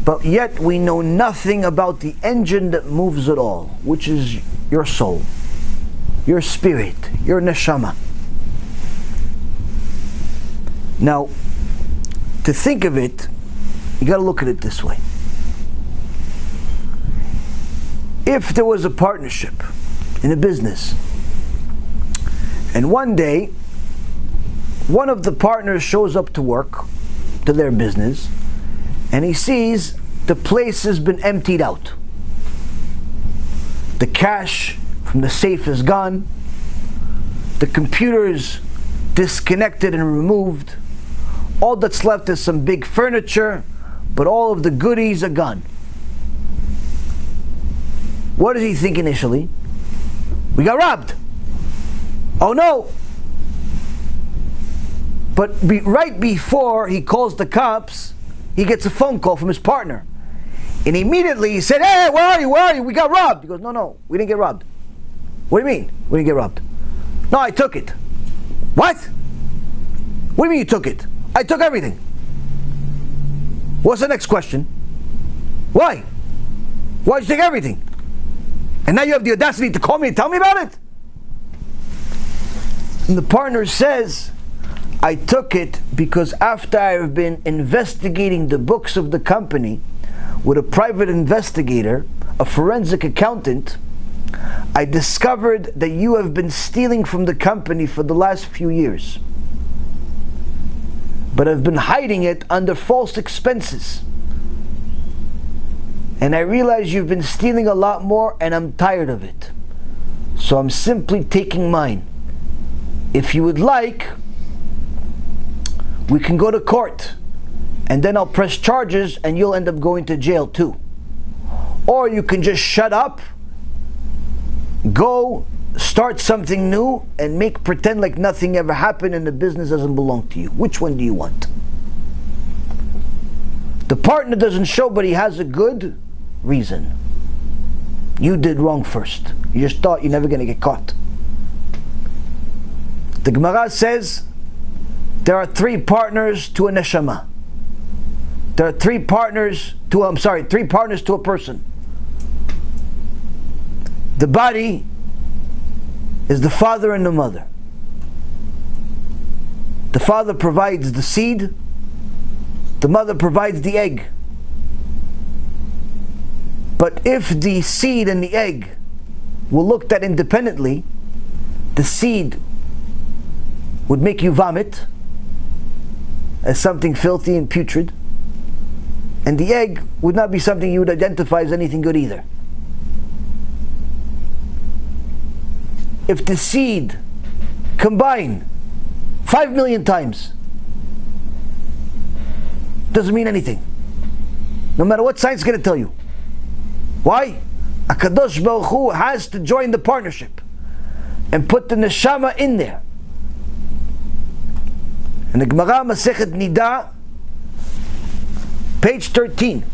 but yet we know nothing about the engine that moves it all, which is your soul, your spirit, your neshama. Now, to think of it, you got to look at it this way. If there was a partnership in a business, and one day one of the partners shows up to work, to their business, and he sees the place has been emptied out. The cash from the safe is gone, the computer is disconnected and removed, all that's left is some big furniture, but all of the goodies are gone. What does he think initially? We got robbed. Oh no! But right before he calls the cops, he gets a phone call from his partner. And immediately he said, "Hey, where are you? Where are you? We got robbed." He goes, No, we didn't get robbed. What do you mean? We didn't get robbed. No, I took it. What? What do you mean you took it? I took everything. What's the next question? Why? Why'd you take everything? And now you have the audacity to call me and tell me about it? And the partner says, I took it because after I've been investigating the books of the company with a private investigator, a forensic accountant, I discovered that you have been stealing from the company for the last few years, but have been hiding it under false expenses. And I realize you've been stealing a lot more, and I'm tired of it. So I'm simply taking mine. If you would like, we can go to court, and then I'll press charges and you'll end up going to jail too. Or you can just shut up, go start something new, and pretend like nothing ever happened and the business doesn't belong to you. Which one do you want? The partner doesn't show, but he has a good reason. You did wrong first. You just thought you're never going to get caught. The Gemara says there are three partners to a neshama. There are three partners to a person. The body is the father and the mother. The father provides the seed, the mother provides the egg. But if the seed and the egg were looked at independently, the seed would make you vomit as something filthy and putrid, and the egg would not be something you would identify as anything good either. If the seed combine 5 million times, doesn't mean anything, no matter what science is going to tell you. Why? HaKadosh Baruch Hu has to join the partnership and put the neshama in there. And the Gemara Masechet Nida, page 13,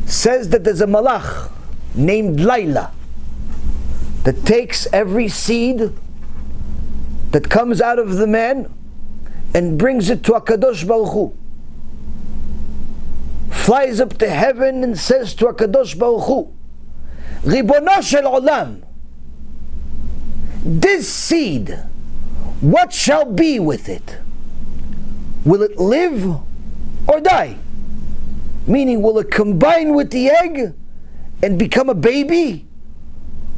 says that there's a malach named Laila that takes every seed that comes out of the man and brings it to HaKadosh Baruch Hu. Flies up to heaven and says to HaKadosh Baruch Hu, Ribono shel olam, this seed, what shall be with it? Will it live or die? Meaning, will it combine with the egg and become a baby,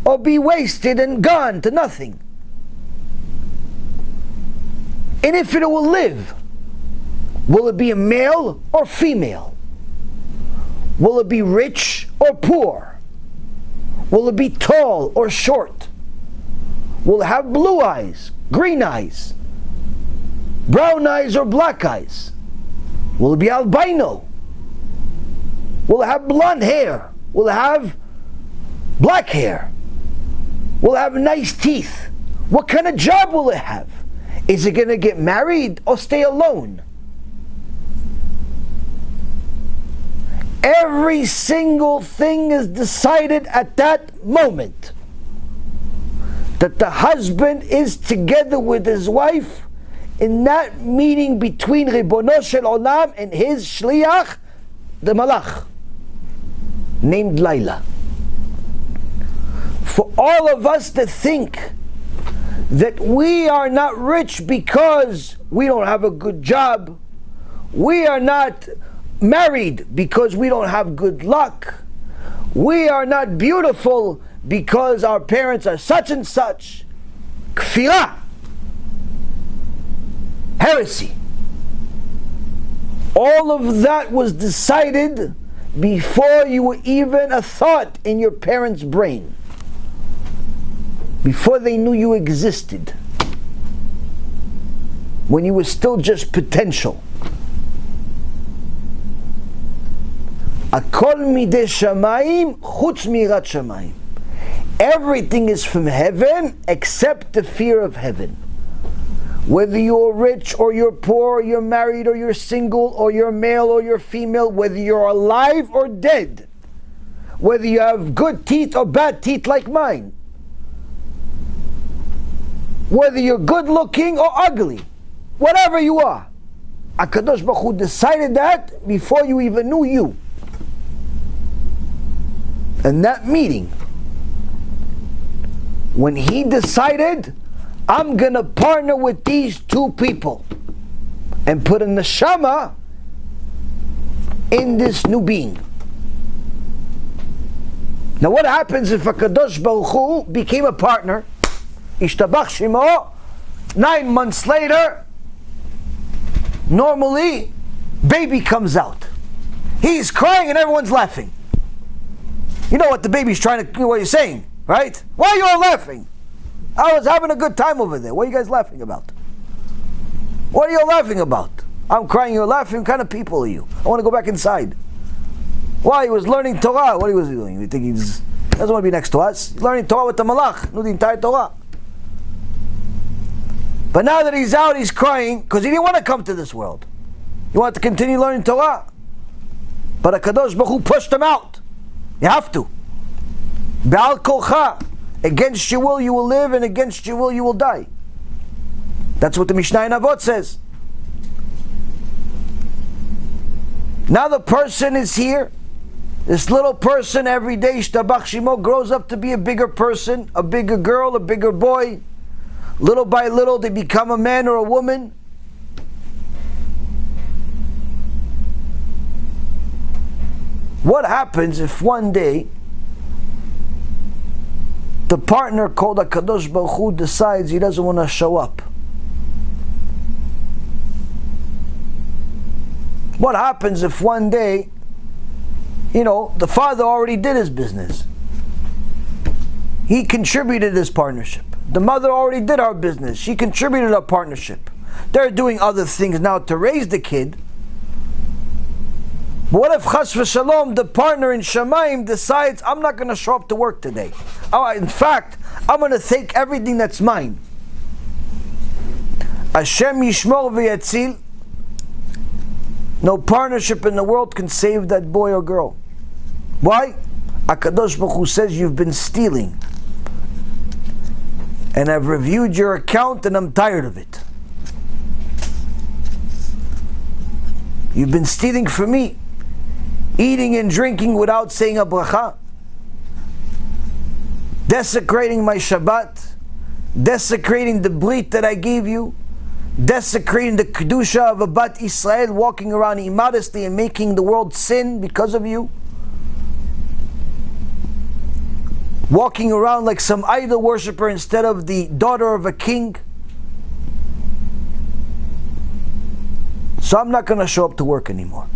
or be wasted and gone to nothing? And if it will live, will it be a male or female? Will it be rich or poor? Will it be tall or short? Will it have blue eyes, green eyes, brown eyes or black eyes? Will it be albino? Will it have blonde hair? Will it have black hair? Will it have nice teeth? What kind of job will it have? Is it going to get married or stay alone? Every single thing is decided at that moment. That the husband is together with his wife in that meeting between Ribono shel Olam and his shliach, the malach, named Laila. For all of us to think that we are not rich because we don't have a good job, we are not married because we don't have good luck, we are not beautiful because our parents are such and such, kfirah, heresy. All of that was decided before you were even a thought in your parents' brain, before they knew you existed, when you were still just potential. Akol midei shamayim chutz mirat shamayim. Everything is from heaven except the fear of heaven. Whether you're rich or you're poor, or you're married or you're single, or you're male or you're female, whether you're alive or dead, whether you have good teeth or bad teeth like mine, whether you're good looking or ugly, whatever you are, HaKadosh Baruch Hu decided that before you even knew you. And that meeting, when he decided, I'm going to partner with these two people and put a neshama in this new being. Now what happens if a Kadosh Baruch Hu became a partner, Ishtabach Shemo, 9 months later, normally, baby comes out. He's crying and everyone's laughing. You know what the baby's trying to, what he's saying, right? Why are you all laughing? I was having a good time over there. What are you guys laughing about? What are you all laughing about? I'm crying, you're laughing. What kind of people are you? I want to go back inside. Why? He was learning Torah. What was he doing? You think he doesn't want to be next to us? He's learning Torah with the Malach, knew the entire Torah. But now that he's out, he's crying because he didn't want to come to this world. He wanted to continue learning Torah. But HaKadosh Baruch Hu pushed him out. You have to. Ba'al kolcha. Against your will you will live, and against your will you will die. That's what the Mishnah in Avot says. Now the person is here. This little person every day, Shtabach Shemo, grows up to be a bigger person, a bigger girl, a bigger boy. Little by little they become a man or a woman. What happens if one day the partner called HaKadosh Baruch Hu decides he doesn't want to show up? What happens if one day, the father already did his business? He contributed his partnership. The mother already did our business. She contributed our partnership. They're doing other things now to raise the kid. But what if Chas v'Shalom, the partner in Shamayim, decides, I'm not going to show up to work today. In fact, I'm going to take everything that's mine. HaShem yishmor v'yatzil. No partnership in the world can save that boy or girl. Why? HaKadosh Baruch Hu says you've been stealing. And I've reviewed your account and I'm tired of it. You've been stealing from me. Eating and drinking without saying a bracha. Desecrating my Shabbat. Desecrating the BEIT that I gave you. Desecrating the Kedusha of a Bat Israel, walking around immodestly and making the world sin because of you. Walking around like some idol worshiper instead of the daughter of a king. So I'm not going to show up to work anymore.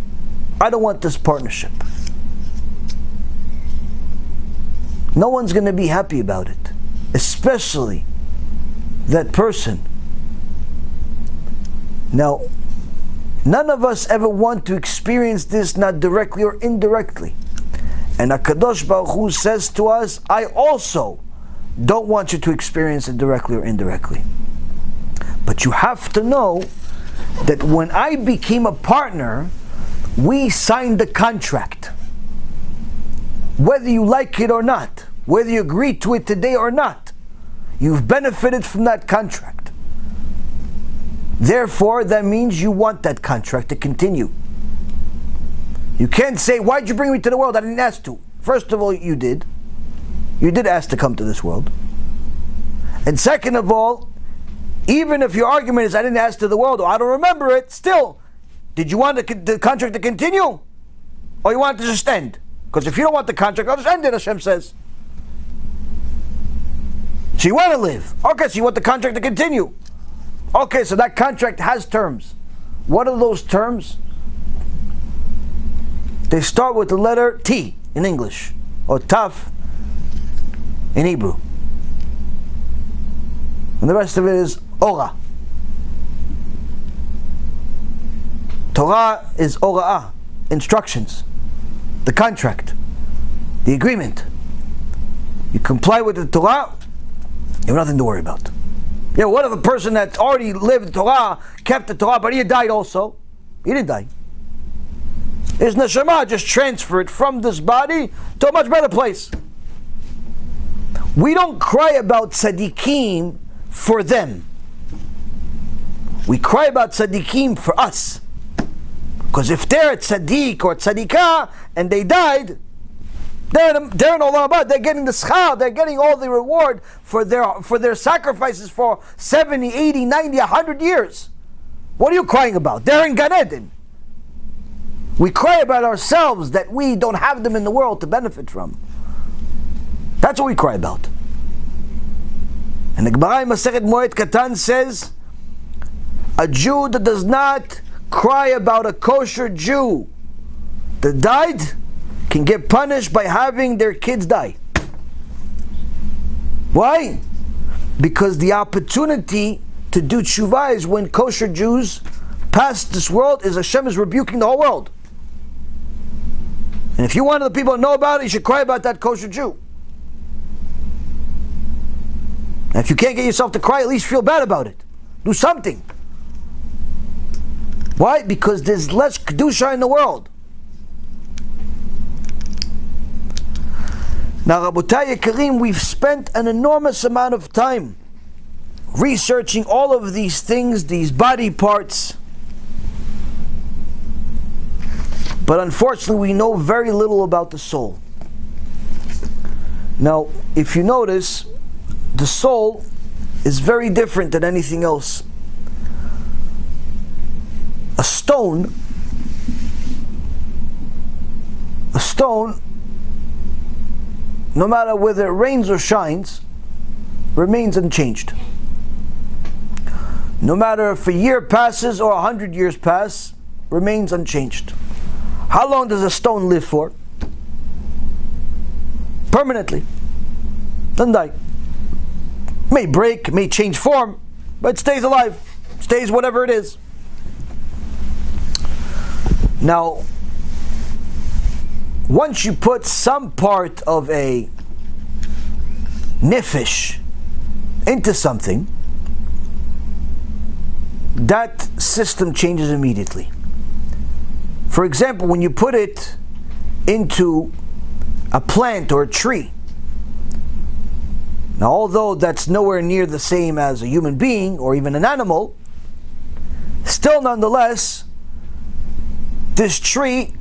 I don't want this partnership. No one's going to be happy about it. Especially that person. Now, none of us ever want to experience this, not directly or indirectly. And HaKadosh Baruch Hu says to us, I also don't want you to experience it directly or indirectly. But you have to know that when I became a partner, we signed the contract. Whether you like it or not, whether you agree to it today or not, you've benefited from that contract. Therefore, that means you want that contract to continue. You can't say, why'd you bring me to the world? I didn't ask to. First of all, you did. You did ask to come to this world. And second of all, even if your argument is, I didn't ask to the world, or I don't remember it, still, did you want the contract to continue? Or you want it to just end? Because if you don't want the contract, I'll just end it, Hashem says. So you want to live. Okay, so you want the contract to continue. Okay, so that contract has terms. What are those terms? They start with the letter T in English, or Taf in Hebrew. And the rest of it is Ora. Torah is Ora'ah, instructions, the contract, the agreement. You comply with the Torah, you have nothing to worry about. What if a person that's already lived Torah, kept the Torah, but he died also? He didn't die. His neshama just transferred from this body to a much better place. We don't cry about tzaddikim for them. We cry about tzaddikim for us. Because if they're a tzaddik or tzaddikah and they died, They're in Olam Haba. They're getting the schar. They're getting all the reward for their sacrifices for 70, 80, 90, 100 years. What are you crying about? They're in Gan Eden. We cry about ourselves that we don't have them in the world to benefit from. That's what we cry about. And the Gemara in Masechet Moed Katan says, a Jew that does not cry about a kosher Jew that died can get punished by having their kids die. Why? Because the opportunity to do tshuva is when kosher Jews pass this world, is Hashem is rebuking the whole world. And if you want the people to know about it, you should cry about that kosher Jew. And if you can't get yourself to cry, at least feel bad about it. Do something. Why? Because there's less kedusha in the world. Now, Rabotai Yekarim, we've spent an enormous amount of time researching all of these things, these body parts. But unfortunately, we know very little about the soul. Now, if you notice, the soul is very different than anything else. A stone, no matter whether it rains or shines, remains unchanged. No matter if a year passes or 100 years pass, remains unchanged. How long does a stone live for? Permanently. Doesn't die. May break, may change form, but it stays alive. Stays whatever it is. Now, once you put some part of a nefesh into something, that system changes immediately. For example, when you put it into a plant or a tree, now although that's nowhere near the same as a human being or even an animal, still nonetheless, this tree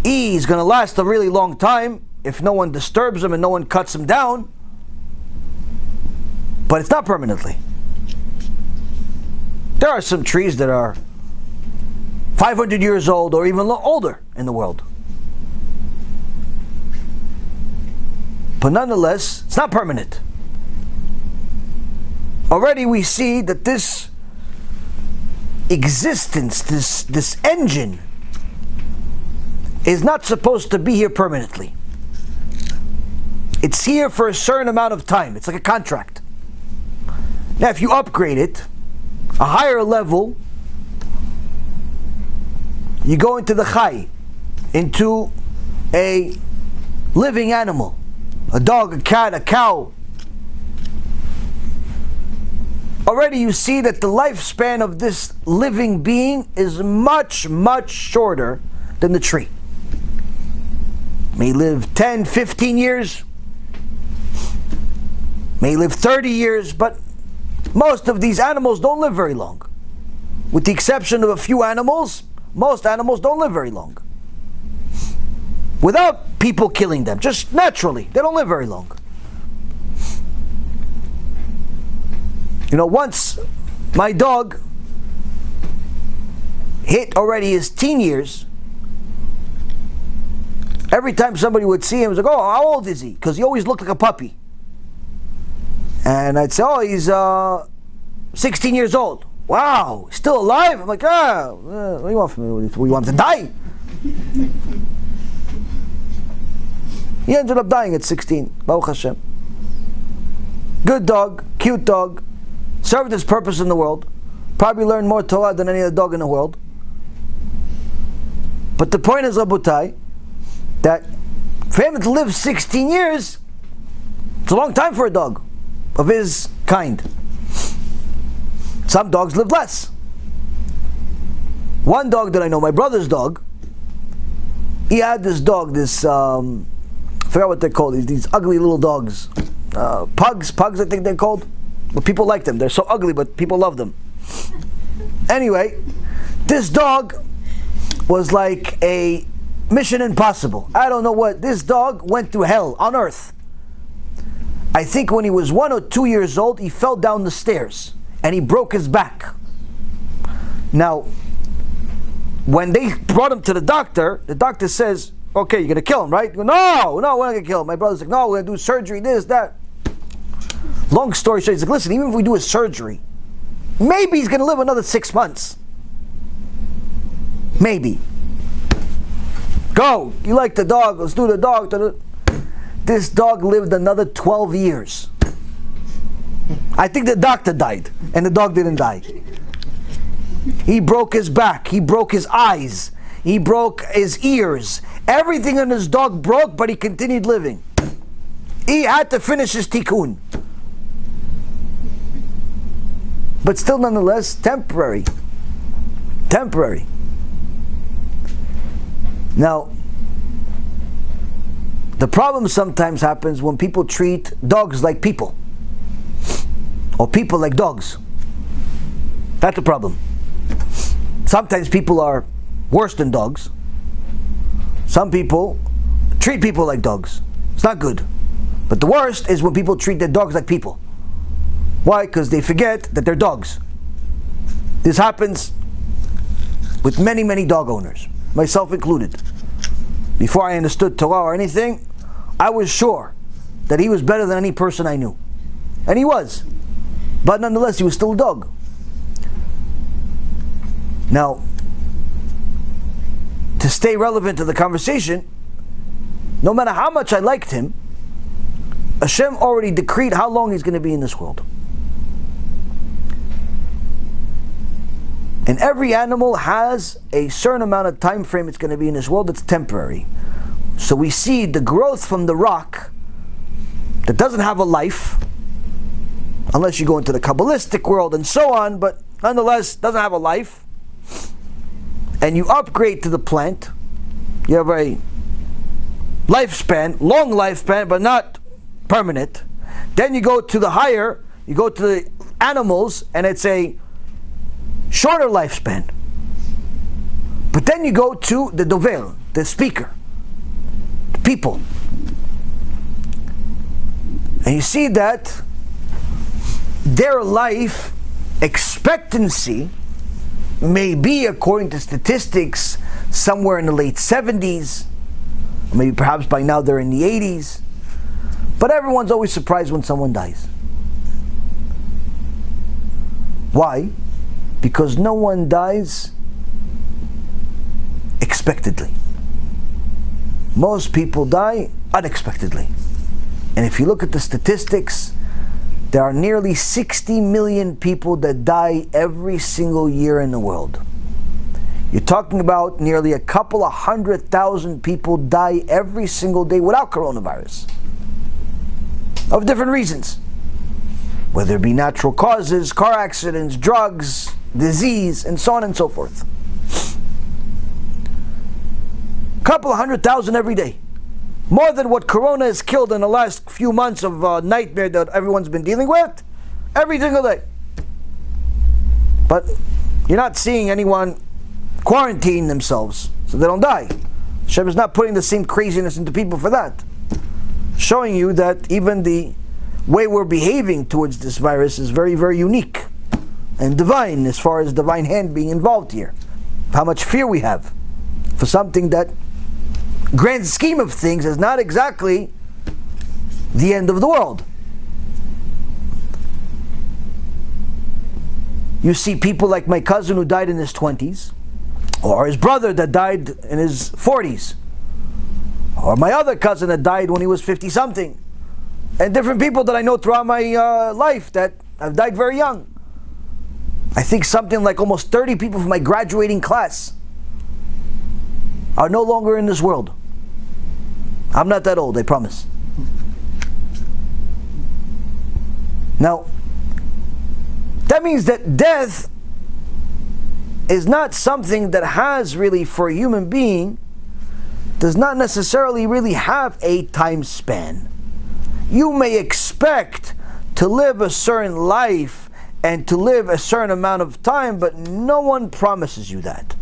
is going to last a really long time if no one disturbs him and no one cuts him down, but it's not permanently. There are some trees that are 500 years old or even older in the world. But nonetheless, it's not permanent. Already we see that this existence, this engine, is not supposed to be here permanently. It's here for a certain amount of time. It's like a contract. Now if you upgrade it, a higher level, you go into the chai, into a living animal, a dog, a cat, a cow. Already you see that the lifespan of this living being is much, much shorter than the tree. May live 10, 15 years, may live 30 years, but most of these animals don't live very long. With the exception of a few animals, most animals don't live very long. Without people killing them, just naturally, they don't live very long. You know, once my dog hit already his teen years, every time somebody would see him, it was like, oh, how old is he? Because he always looked like a puppy. And I'd say, oh, he's 16 years old. Wow, still alive? I'm like, what do you want from me? We want him to die? He ended up dying at 16. Baruch Hashem. Good dog, cute dog, served his purpose in the world. Probably learned more Torah than any other dog in the world. But the point is, Rabotai, that for him to live 16 years, it's a long time for a dog of his kind. Some dogs live less. One dog that I know, my brother's dog, he had this dog, I forgot what they're called, these ugly little dogs. Pugs I think they're called. But people like them. They're so ugly, but people love them. Anyway, this dog was like a mission impossible. I don't know what. This dog went through hell on earth. I think when he was 1 or 2 years old, he fell down the stairs and he broke his back. Now, when they brought him to the doctor says, okay, you're going to kill him, right? Go, no, we're not going to kill him. My brother's like, no, we're going to do surgery, this, that. Long story short, he's like, listen, even if we do a surgery, maybe he's going to live another 6 months. Maybe. Go, you like the dog, let's do the dog. This dog lived another 12 years. I think the doctor died, and the dog didn't die. He broke his back, he broke his eyes, he broke his ears. Everything in his dog broke, but he continued living. He had to finish his tikkun. But still, nonetheless, temporary. Temporary. Now, the problem sometimes happens when people treat dogs like people, or people like dogs. That's the problem. Sometimes people are worse than dogs. Some people treat people like dogs. It's not good. But the worst is when people treat their dogs like people. Why? Because they forget that they're dogs. This happens with many, many dog owners, myself included. Before I understood Torah or anything, I was sure that he was better than any person I knew. And he was. But nonetheless, he was still a dog. Now, to stay relevant to the conversation, no matter how much I liked him, HaShem already decreed how long he's going to be in this world. And every animal has a certain amount of time frame it's going to be in this world that's temporary. So we see the growth from the rock that doesn't have a life, unless you go into the Kabbalistic world and so on, but nonetheless doesn't have a life. And you upgrade to the plant, you have a lifespan, long lifespan, but not permanent. Then you go to the higher, you go to the animals, and it's a shorter lifespan. But then you go to the dovel, the speaker, the people. And you see that their life expectancy may be, according to statistics, somewhere in the late 70s, or maybe perhaps by now they're in the 80s. But everyone's always surprised when someone dies. Why? Because no one dies expectedly. Most people die unexpectedly. And if you look at the statistics, there are nearly 60 million people that die every single year in the world. You're talking about nearly a couple of 100,000 people die every single day without coronavirus. Of different reasons. Whether it be natural causes, car accidents, drugs, disease, and so on and so forth. Couple of 100,000 every day. More than what Corona has killed in the last few months of nightmare that everyone's been dealing with. Every single day. But you're not seeing anyone quarantine themselves so they don't die. Hashem is not putting the same craziness into people for that. Showing you that even the way we're behaving towards this virus is very, very unique and divine, as far as divine hand being involved here. How much fear we have for something that, grand scheme of things, is not exactly the end of the world. You see people like my cousin who died in his 20s, or his brother that died in his 40s, or my other cousin that died when he was 50 something, and different people that I know throughout my life that have died very young. I think something like almost 30 people from my graduating class are no longer in this world. I'm not that old, I promise. Now, that means that death is not something that has really, for a human being, does not necessarily really have a time span. You may expect to live a certain life and to live a certain amount of time, but no one promises you that.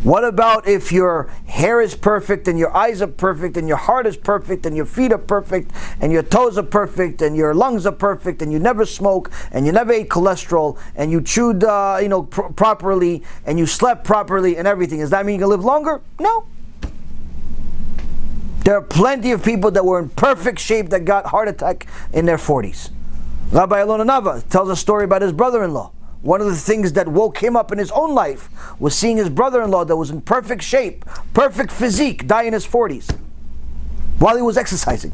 What about if your hair is perfect and your eyes are perfect and your heart is perfect and your feet are perfect and your toes are perfect and your lungs are perfect and you never smoke and you never ate cholesterol and you chewed properly and you slept properly and everything? Does that mean you can live longer? No. There are plenty of people that were in perfect shape that got heart attack in their 40s. Rabbi Yaron Reuven tells a story about his brother-in-law. One of the things that woke him up in his own life was seeing his brother-in-law that was in perfect shape, perfect physique, die in his 40s while he was exercising.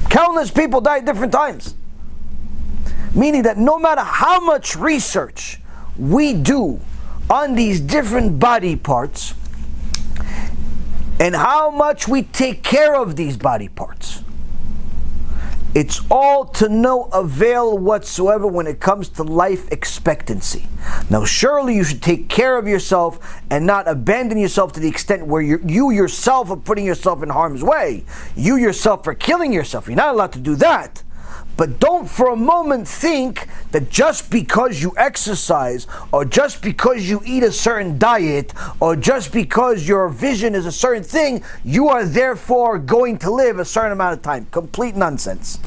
Countless people die at different times. Meaning that no matter how much research we do on these different body parts and how much we take care of these body parts, it's all to no avail whatsoever when it comes to life expectancy. Now, surely you should take care of yourself and not abandon yourself to the extent where you yourself are putting yourself in harm's way. You yourself are killing yourself. You're not allowed to do that. But don't for a moment think that just because you exercise, or just because you eat a certain diet, or just because your vision is a certain thing, you are therefore going to live a certain amount of time. Complete nonsense.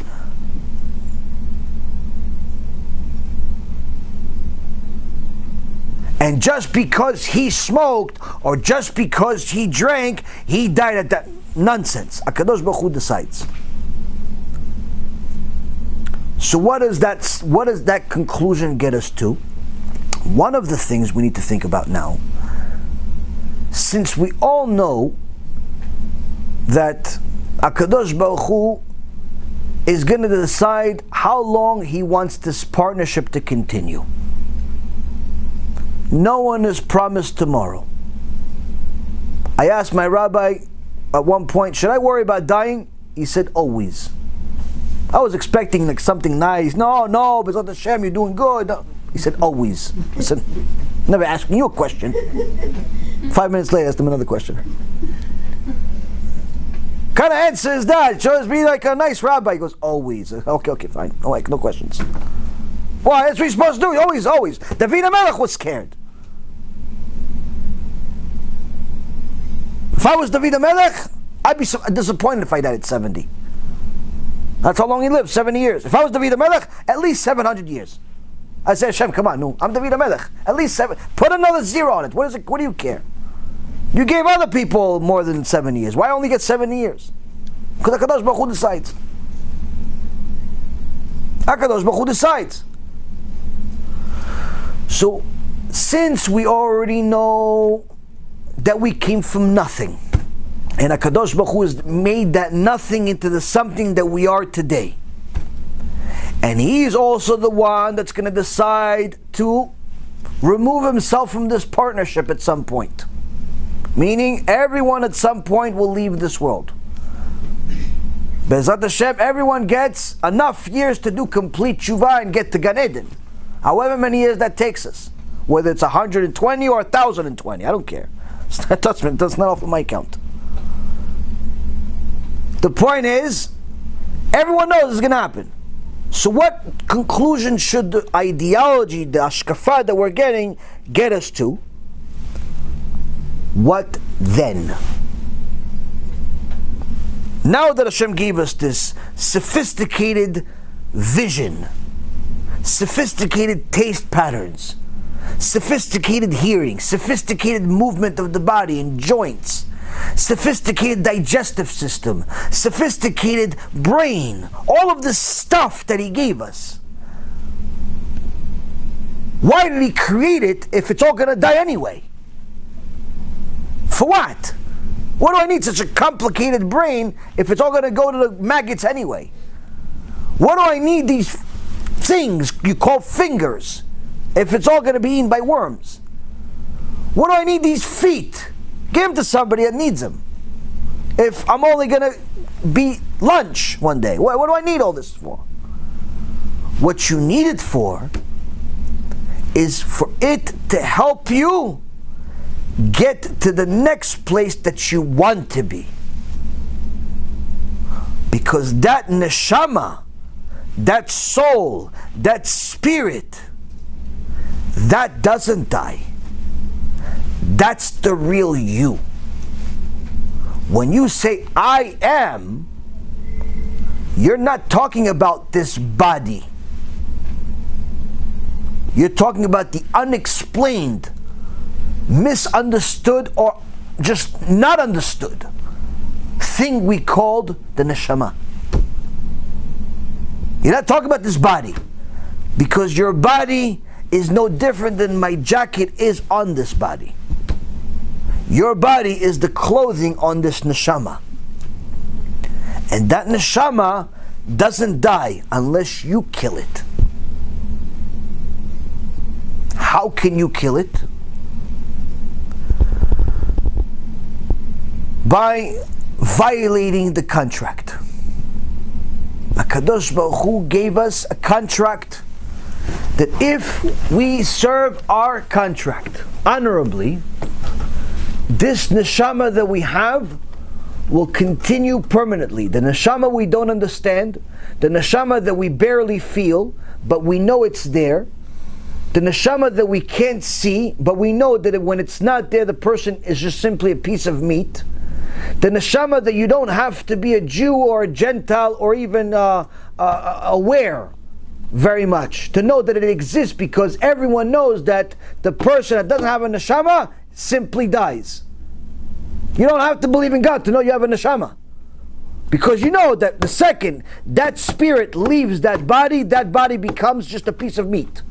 And just because he smoked, or just because he drank, he died at that. Nonsense. HaKadosh Baruch Hu decides. So what does that conclusion get us to? One of the things we need to think about now, since we all know that HaKadosh Baruch Hu is going to decide how long he wants this partnership to continue. No one is promised tomorrow. I asked my rabbi at one point, should I worry about dying? He said, always. I was expecting like something nice. No, BeEzrat HaShem, you're doing good. No. He said, always. I said, never asking you a question. 5 minutes later, I asked him another question. What kind of answer is that? Shows me like a nice rabbi. He goes, always. Okay, fine. No questions. Why? That's what you're supposed to do. Always. David HaMelech was scared. If I was David HaMelech, I'd be so disappointed if I died at 70. That's how long he lived, 70 years. If I was David HaMelech, at least 700 years. I say, Hashem, come on, no, I'm David HaMelech. At least 7. Put another zero on it. What do you care? You gave other people more than 7 years. Why only get 7 years? Because HaKadosh Baruch Hu decides. HaKadosh Baruch Hu decides. So, since we already know that we came from nothing, and HaKadosh Baruch Hu has made that nothing into the something that we are today, and He is also the one that's going to decide to remove Himself from this partnership at some point. Meaning, everyone at some point will leave this world. BeEzrat HaShem, everyone gets enough years to do complete tshuva and get to Gan Eden. However many years that takes us. Whether it's 120 or 1,020, I don't care. That's not off of my count. The point is, everyone knows it's going to happen. So what conclusion should the ideology, the HaShkafa that we're getting, get us to? What then? Now that Hashem gave us this sophisticated vision, sophisticated taste patterns, sophisticated hearing, sophisticated movement of the body and joints, sophisticated digestive system, sophisticated brain, all of this stuff that He gave us. Why did He create it if it's all going to die anyway? For what? What do I need such a complicated brain if it's all going to go to the maggots anyway? What do I need these things you call fingers if it's all going to be eaten by worms? What do I need these feet? Give them to somebody that needs them. If I'm only going to be lunch one day, what do I need all this for? What you need it for is for it to help you get to the next place that you want to be. Because that neshama, that soul, that spirit, that doesn't die. That's the real you. When you say I am, you're not talking about this body. You're talking about the unexplained, misunderstood, or just not understood thing we called the neshama. You're not talking about this body, because your body is no different than my jacket is on this body. Your body is the clothing on this neshama. And that neshama doesn't die unless you kill it. How can you kill it? By violating the contract. HaKadosh Baruch Hu gave us a contract that if we serve our contract honorably, this neshama that we have will continue permanently. The neshama we don't understand, the neshama that we barely feel, but we know it's there, the neshama that we can't see, but we know that when it's not there, the person is just simply a piece of meat. The neshama that you don't have to be a Jew or a Gentile or even aware very much to know that it exists, because everyone knows that the person that doesn't have a neshama simply dies. You don't have to believe in God to know you have a neshama, because you know that the second that spirit leaves that body becomes just a piece of meat.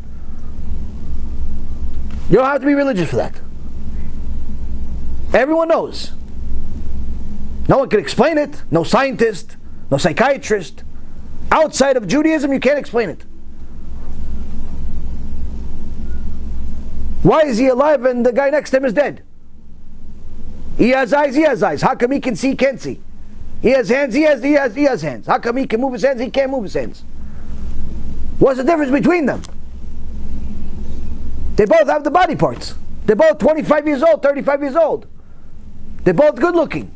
You don't have to be religious for that. Everyone knows. No one can explain it. No scientist, no psychiatrist. Outside of Judaism, you can't explain it. Why is he alive and the guy next to him is dead? He has eyes, he has eyes. How come he can see, he can't see? He has hands, he has hands. How come he can move his hands, he can't move his hands? What's the difference between them? They both have the body parts. They're both 25 years old, 35 years old. They're both good looking.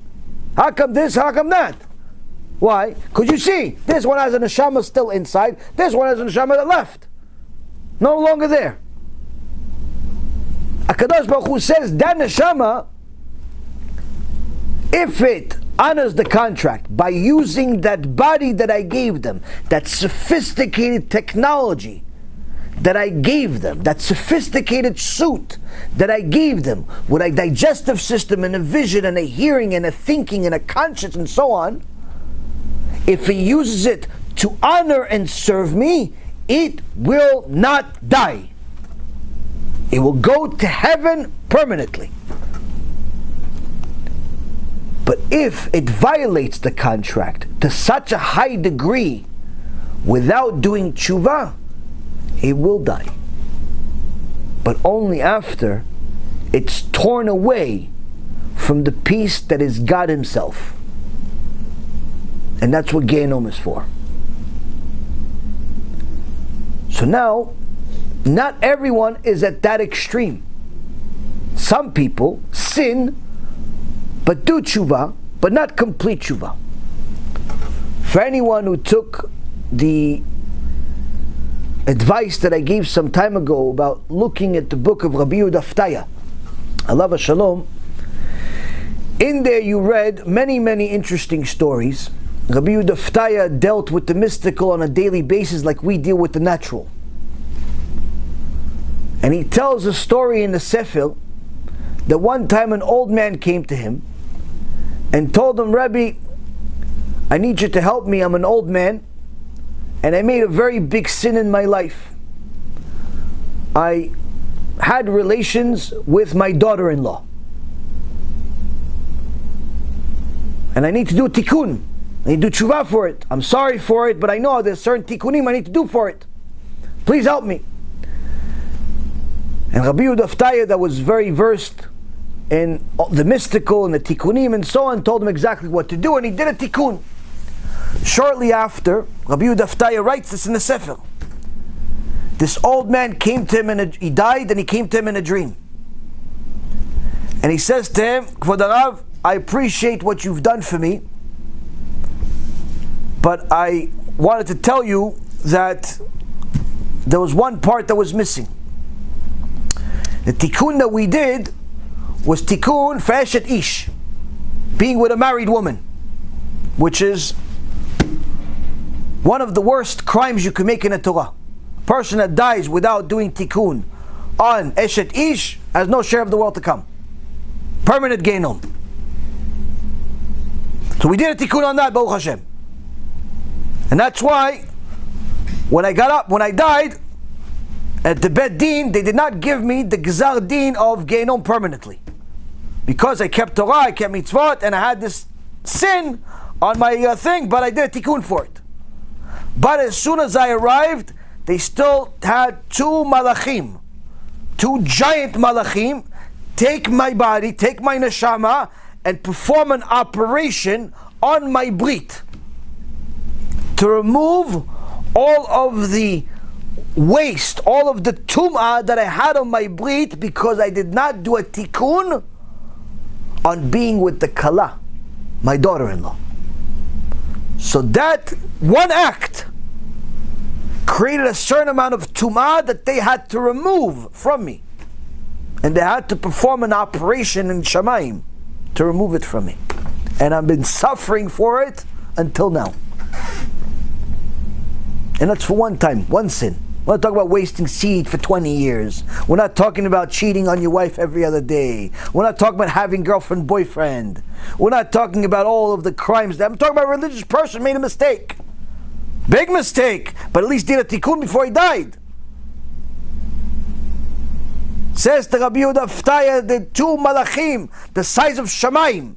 How come this, how come that? Why? Because you see, this one has a neshama still inside, this one has a neshama that left. No longer there. HaKadosh Baruch Hu says that neshama, if it honors the contract by using that body that I gave them, that sophisticated technology that I gave them, that sophisticated suit that I gave them, with a digestive system and a vision and a hearing and a thinking and a conscience and so on, if he uses it to honor and serve me, it will not die. It will go to heaven permanently. But if it violates the contract to such a high degree without doing tshuva, it will die. But only after it's torn away from the piece that is God Himself. And that's what Gehenom is for. So now, not everyone is at that extreme. Some people sin, but do tshuva, but not complete tshuva. For anyone who took the advice that I gave some time ago about looking at the book of Rabbi Yehuda, Alav Shalom, in there you read many interesting stories. Rabbi Yehuda dealt with the mystical on a daily basis like we deal with the natural. And he tells a story in the Sefer that one time an old man came to him and told him, Rabbi, I need you to help me. I'm an old man and I made a very big sin in my life. I had relations with my daughter-in-law. And I need to do a tikkun. I need to do tshuva for it. I'm sorry for it, but I know there's certain tikkunim I need to do for it. Please help me. And Rabbi Yehuda, that was very versed in the mystical and the tikkunim and so on, told him exactly what to do, and he did a tikkun. Shortly after, Rabbi Yehuda writes this in the Sefer. This old man came to him, he died, and he came to him in a dream. And he says to him, Kvod Harav, I appreciate what you've done for me, but I wanted to tell you that there was one part that was missing. The tikkun that we did was tikkun for eshet ish, being with a married woman, which is one of the worst crimes you can make in the Torah. A person that dies without doing tikkun on eshet ish has no share of the world to come. Permanent genom. So we did a tikkun on that, Baruch Hashem. And that's why when I died, at the Bet Din, they did not give me the Gzar Din of Genom permanently. Because I kept Torah, I kept mitzvot, and I had this sin on my thing, but I did a tikkun for it. But as soon as I arrived, they still had two malachim, two giant malachim, take my body, take my neshama, and perform an operation on my brit to remove all of the waste, all of the tum'ah that I had on my brit because I did not do a tikkun on being with the kala, my daughter-in-law. So that one act created a certain amount of tum'ah that they had to remove from me. And they had to perform an operation in Shamayim to remove it from me. And I've been suffering for it until now. And that's for one time, one sin. We're not talking about wasting seed for 20 years. We're not talking about cheating on your wife every other day. We're not talking about having girlfriend, boyfriend. We're not talking about all of the crimes. I'm talking about a religious person made a mistake. Big mistake, but at least did a tikkun before he died. Says the Rabbi Yehuda Ftaya, the two malachim, the size of Shamayim,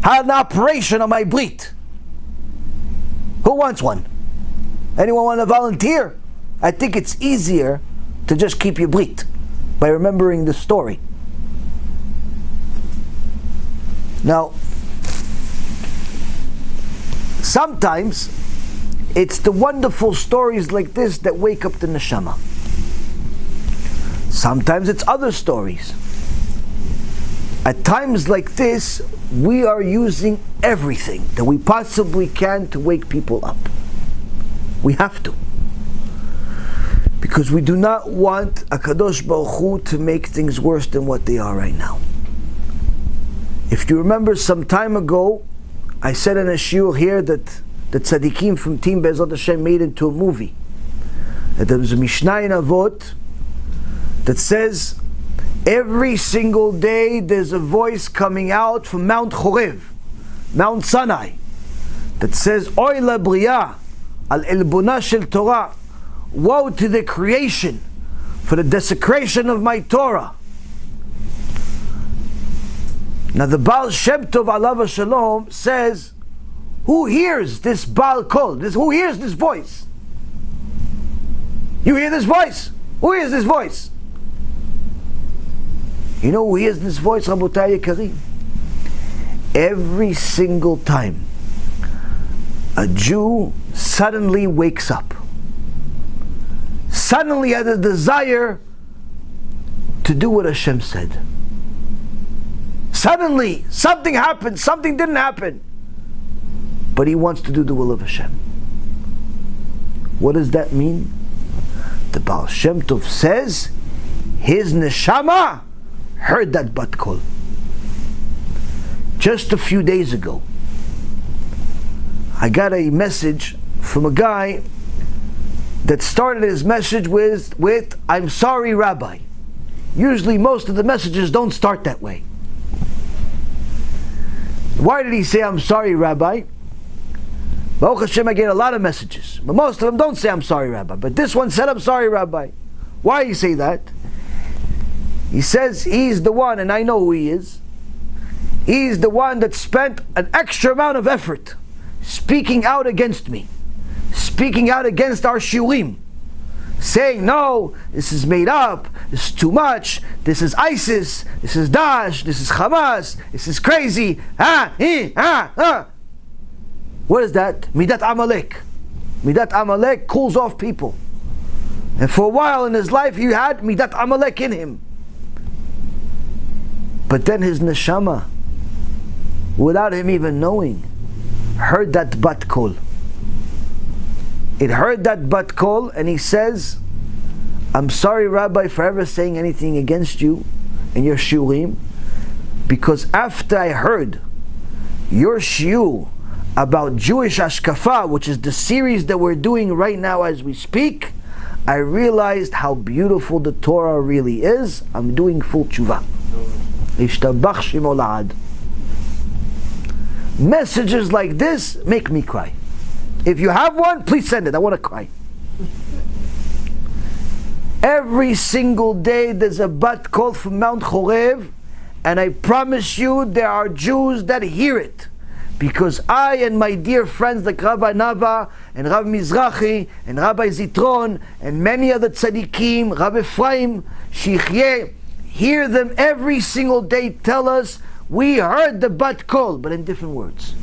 had an operation on my brit. Who wants one? Anyone want to volunteer? I think it's easier to just keep your brit by remembering the story. Now, sometimes it's the wonderful stories like this that wake up the neshama. Sometimes it's other stories. At times like this, we are using everything that we possibly can to wake people up. We have to. Because we do not want HaKadosh Baruch Hu to make things worse than what they are right now. If you remember some time ago, I said in a shiur here that the tzaddikim from Team BeEzrat HaShem made into a movie. That there was a Mishnah in Avot that says every single day there's a voice coming out from Mount Chorev, Mount Sinai, that says, Oy la Bria, al elbuna shel Torah, woe to the creation for the desecration of my Torah. Now the Baal Shem Tov Alav Shalom says, who hears this Baal Kol? Who hears this voice? You hear this voice? Who hears this voice? You know who hears this voice, Rabotai Yekarim? Every single time a Jew suddenly wakes up, suddenly has a desire to do what Hashem said. Suddenly, something happened, something didn't happen, but he wants to do the will of Hashem. What does that mean? The Baal Shem Tov says his neshama heard that bat kol. Just a few days ago, I got a message from a guy that started his message with I'm sorry, Rabbi. Usually most of the messages don't start that way. Why did he say I'm sorry, Rabbi? Baruch Hashem, I get a lot of messages, but most of them don't say I'm sorry, Rabbi. But this one said I'm sorry, Rabbi. Why do you say that? He says he's the one, and I know who he is. He's the one that spent an extra amount of effort speaking out against me, speaking out against our shiurim, saying, no, this is made up, this is too much, this is ISIS, this is Daesh, this is Hamas, this is crazy. What is that? Midat Amalek. Midat Amalek cools off people. And for a while in his life, he had Midat Amalek in him. But then his neshama, without him even knowing, heard that bat kol. It heard that bat kol, and he says, I'm sorry, Rabbi, for ever saying anything against you in your shiurim, because after I heard your shiur about Jewish HaShkafa, which is the series that we're doing right now as we speak, I realized how beautiful the Torah really is. I'm doing full tshuva. Ishtabach Shemo La'ad. Messages like this make me cry. If you have one, please send it. I want to cry. Every single day there's a bat call from Mount Chorev, and I promise you there are Jews that hear it. Because I and my dear friends like Rabbi Nava and Rabbi Mizrahi and Rabbi Zitron and many other tzaddikim, Rabbi Ephraim, Shichyeh, hear them every single day tell us, we heard the bat kol, but in different words.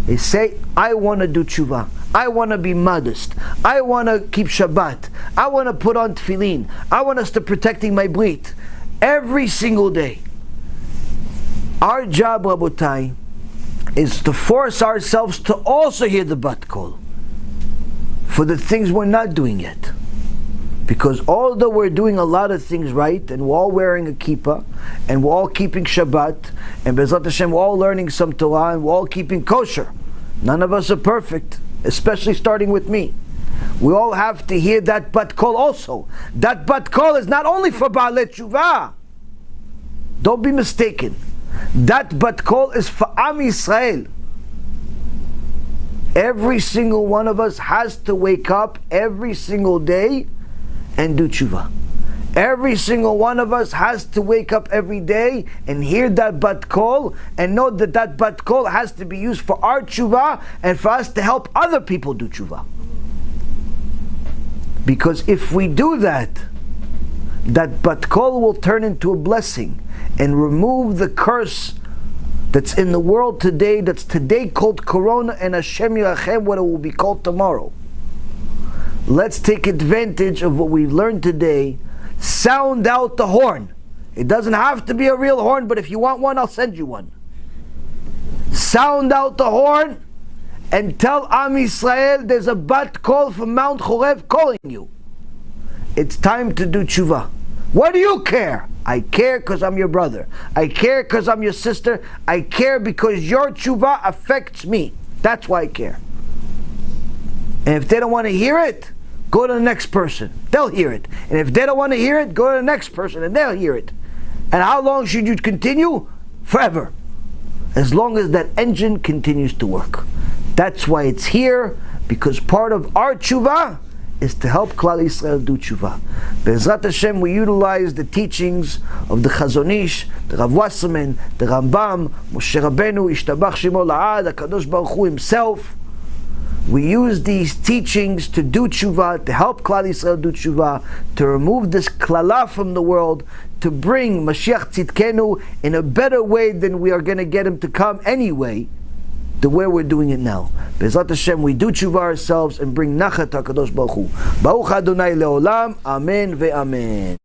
They say, I want to do tshuva. I want to be modest. I want to keep Shabbat. I want to put on tefillin. I want to start protecting my BEIT. Every single day. Our job, Rabotai, is to force ourselves to also hear the bat kol for the things we're not doing yet. Because although we're doing a lot of things right, and we're all wearing a kippah, and we're all keeping Shabbat, and BeEzrat HaShem, we're all learning some Torah, and we're all keeping kosher, none of us are perfect, especially starting with me. We all have to hear that bat kol also. That bat kol is not only for Baalei Tshuva. Don't be mistaken. That bat kol is for Am Yisrael. Every single one of us has to wake up every single day and do tshuva. Every single one of us has to wake up every day and hear that bat kol and know that that bat kol has to be used for our tshuva and for us to help other people do tshuva. Because if we do that, that bat kol will turn into a blessing and remove the curse that's in the world today, that's today called Corona, and HaShem Yirachem, what it will be called tomorrow. Let's take advantage of what we've learned today. Sound out the horn. It doesn't have to be a real horn, but if you want one, I'll send you one. Sound out the horn and tell Am Yisrael there's a bat kol from Mount Chorev calling you. It's time to do tshuva. What do you care? I care because I'm your brother. I care because I'm your sister. I care because your tshuva affects me. That's why I care. And if they don't want to hear it, go to the next person. They'll hear it. And if they don't want to hear it, go to the next person and they'll hear it. And how long should you continue? Forever. As long as that engine continues to work. That's why it's here, because part of our tshuva is to help Klal Yisrael do tshuva. BeEzrat HaShem, we utilize the teachings of the Chazon Ish, the Rav Wasserman, the Rambam, Moshe Rabbeinu, Ishtabach Shemo La'ad, HaKadosh Baruch Hu himself. We use these teachings to do tshuva, to help Klal Yisrael do tshuva, to remove this klala from the world, to bring Mashiach Tzidkenu in a better way than we are going to get him to come anyway, the way we're doing it now. BeEzrat HaShem, we do tshuva ourselves and bring nachat HaKadosh Baruch Hu. Baruch Adonai Leolam, Amen ve'amen.